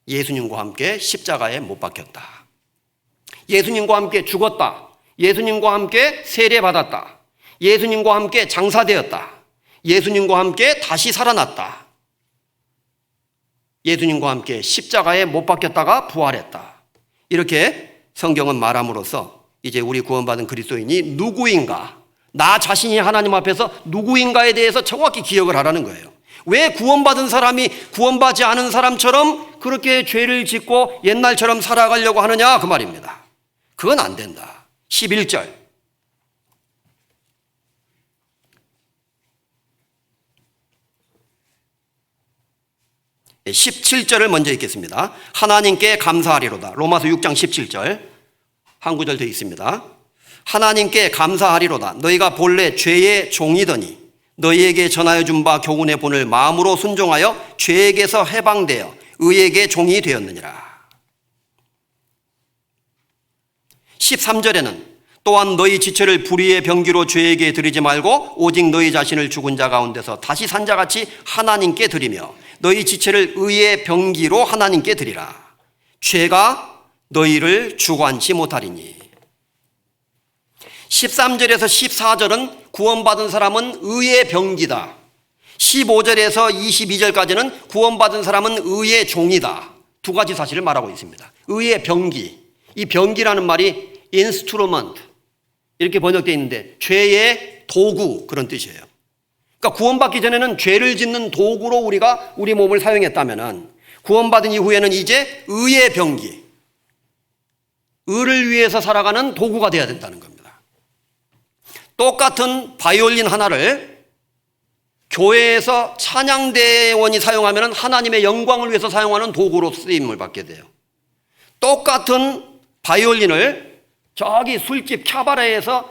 예수님과 함께 십자가에 못 박혔다. 예수님과 함께 죽었다. 예수님과 함께 세례받았다. 예수님과 함께 장사되었다. 예수님과 함께 다시 살아났다. 예수님과 함께 십자가에 못 박혔다가 부활했다. 이렇게 성경은 말함으로써 이제 우리 구원받은 그리스도인이 누구인가, 나 자신이 하나님 앞에서 누구인가에 대해서 정확히 기억을 하라는 거예요. 왜 구원받은 사람이 구원받지 않은 사람처럼 그렇게 죄를 짓고 옛날처럼 살아가려고 하느냐 그 말입니다. 그건 안 된다. 11절 17절을 먼저 읽겠습니다. 하나님께 감사하리로다. 로마서 6장 17절 한 구절 더 있습니다. 하나님께 감사하리로다. 너희가 본래 죄의 종이더니 너희에게 전하여 준 바 교훈의 본을 마음으로 순종하여 죄에게서 해방되어 의에게 종이 되었느니라. 13절에는 또한 너희 지체를 불의의 병기로 죄에게 드리지 말고 오직 너희 자신을 죽은 자 가운데서 다시 산 자같이 하나님께 드리며 너희 지체를 의의 병기로 하나님께 드리라. 죄가 너희를 주관치 못하리니. 13절에서 14절은 구원받은 사람은 의의 병기다. 15절에서 22절까지는 구원받은 사람은 의의 종이다. 두 가지 사실을 말하고 있습니다. 의의 병기. 이 병기라는 말이 instrument 이렇게 번역되어 있는데 죄의 도구 그런 뜻이에요. 그러니까 구원받기 전에는 죄를 짓는 도구로 우리가 우리 몸을 사용했다면 구원받은 이후에는 이제 의의 병기, 의를 위해서 살아가는 도구가 되어야 된다는 겁니다. 똑같은 바이올린 하나를 교회에서 찬양대원이 사용하면 하나님의 영광을 위해서 사용하는 도구로 쓰임을 받게 돼요. 똑같은 바이올린을 저기 술집 캬바레에서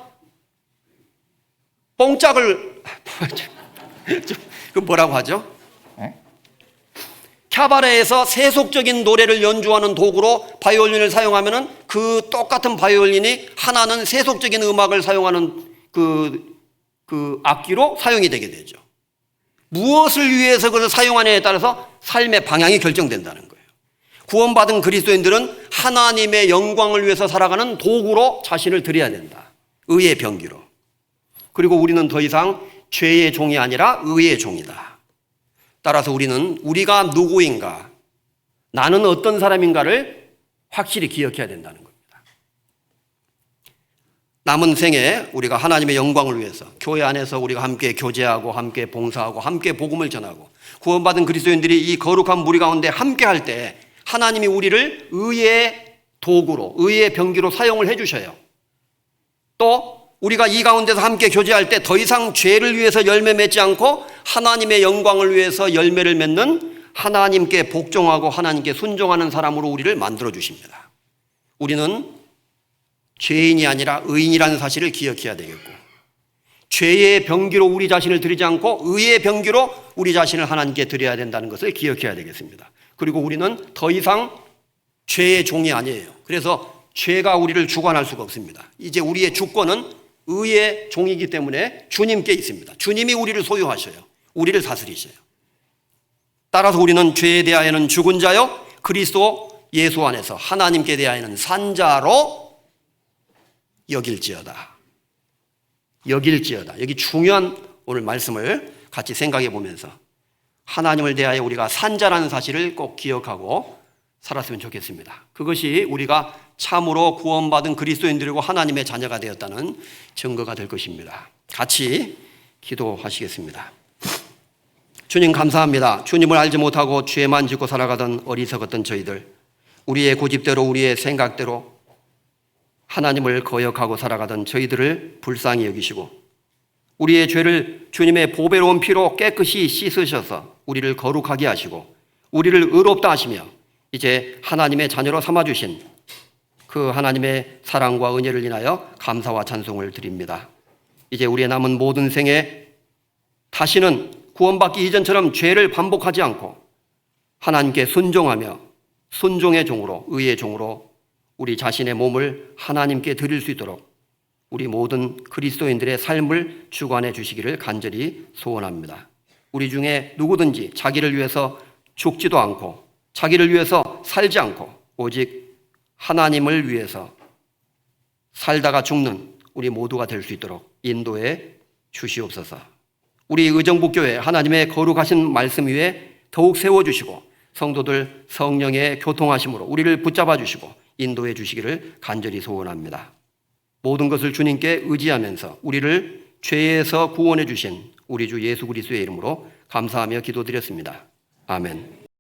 뽕짝을 그 뭐라고 하죠? 카바레에서 세속적인 노래를 연주하는 도구로 바이올린을 사용하면은 그 똑같은 바이올린이 하나는 세속적인 음악을 사용하는 그 악기로 사용이 되게 되죠. 무엇을 위해서 그것을 사용하냐에 따라서 삶의 방향이 결정된다는 거예요. 구원받은 그리스도인들은 하나님의 영광을 위해서 살아가는 도구로 자신을 드려야 된다. 의의 병기로. 그리고 우리는 더 이상 죄의 종이 아니라 의의 종이다. 따라서 우리는 우리가 누구인가, 나는 어떤 사람인가를 확실히 기억해야 된다는 겁니다. 남은 생에 우리가 하나님의 영광을 위해서 교회 안에서 우리가 함께 교제하고 함께 봉사하고 함께 복음을 전하고 구원받은 그리스도인들이 이 거룩한 무리 가운데 함께 할 때 하나님이 우리를 의의 도구로, 의의 병기로 사용을 해 주셔요. 또 우리가 이 가운데서 함께 교제할 때 더 이상 죄를 위해서 열매 맺지 않고 하나님의 영광을 위해서 열매를 맺는 하나님께 복종하고 하나님께 순종하는 사람으로 우리를 만들어 주십니다. 우리는 죄인이 아니라 의인이라는 사실을 기억해야 되겠고, 죄의 병기로 우리 자신을 드리지 않고 의의 병기로 우리 자신을 하나님께 드려야 된다는 것을 기억해야 되겠습니다. 그리고 우리는 더 이상 죄의 종이 아니에요. 그래서 죄가 우리를 주관할 수가 없습니다. 이제 우리의 주권은 의의 종이기 때문에 주님께 있습니다. 주님이 우리를 소유하셔요. 우리를 다스리셔요. 따라서 우리는 죄에 대하여는 죽은 자요, 그리스도 예수 안에서 하나님께 대하여는 산 자로 여길지어다. 여기 중요한 오늘 말씀을 같이 생각해 보면서 하나님을 대하여 우리가 산 자라는 사실을 꼭 기억하고 살았으면 좋겠습니다. 그것이 우리가 참으로 구원받은 그리스도인들이고 하나님의 자녀가 되었다는 증거가 될 것입니다. 같이 기도하시겠습니다. 주님 감사합니다. 주님을 알지 못하고 죄만 짓고 살아가던 어리석었던 저희들, 우리의 고집대로 우리의 생각대로 하나님을 거역하고 살아가던 저희들을 불쌍히 여기시고 우리의 죄를 주님의 보배로운 피로 깨끗이 씻으셔서 우리를 거룩하게 하시고 우리를 의롭다 하시며 이제 하나님의 자녀로 삼아주신 그 하나님의 사랑과 은혜를 인하여 감사와 찬송을 드립니다. 이제 우리의 남은 모든 생에 다시는 구원받기 이전처럼 죄를 반복하지 않고 하나님께 순종하며 순종의 종으로, 의의 종으로 우리 자신의 몸을 하나님께 드릴 수 있도록 우리 모든 그리스도인들의 삶을 주관해 주시기를 간절히 소원합니다. 우리 중에 누구든지 자기를 위해서 죽지도 않고 자기를 위해서 살지 않고 오직 하나님을 위해서 살다가 죽는 우리 모두가 될 수 있도록 인도해 주시옵소서. 우리 의정부교회 하나님의 거룩하신 말씀 위에 더욱 세워주시고 성도들 성령의 교통하심으로 우리를 붙잡아 주시고 인도해 주시기를 간절히 소원합니다. 모든 것을 주님께 의지하면서 우리를 죄에서 구원해 주신 우리 주 예수 그리스도의 이름으로 감사하며 기도드렸습니다. 아멘.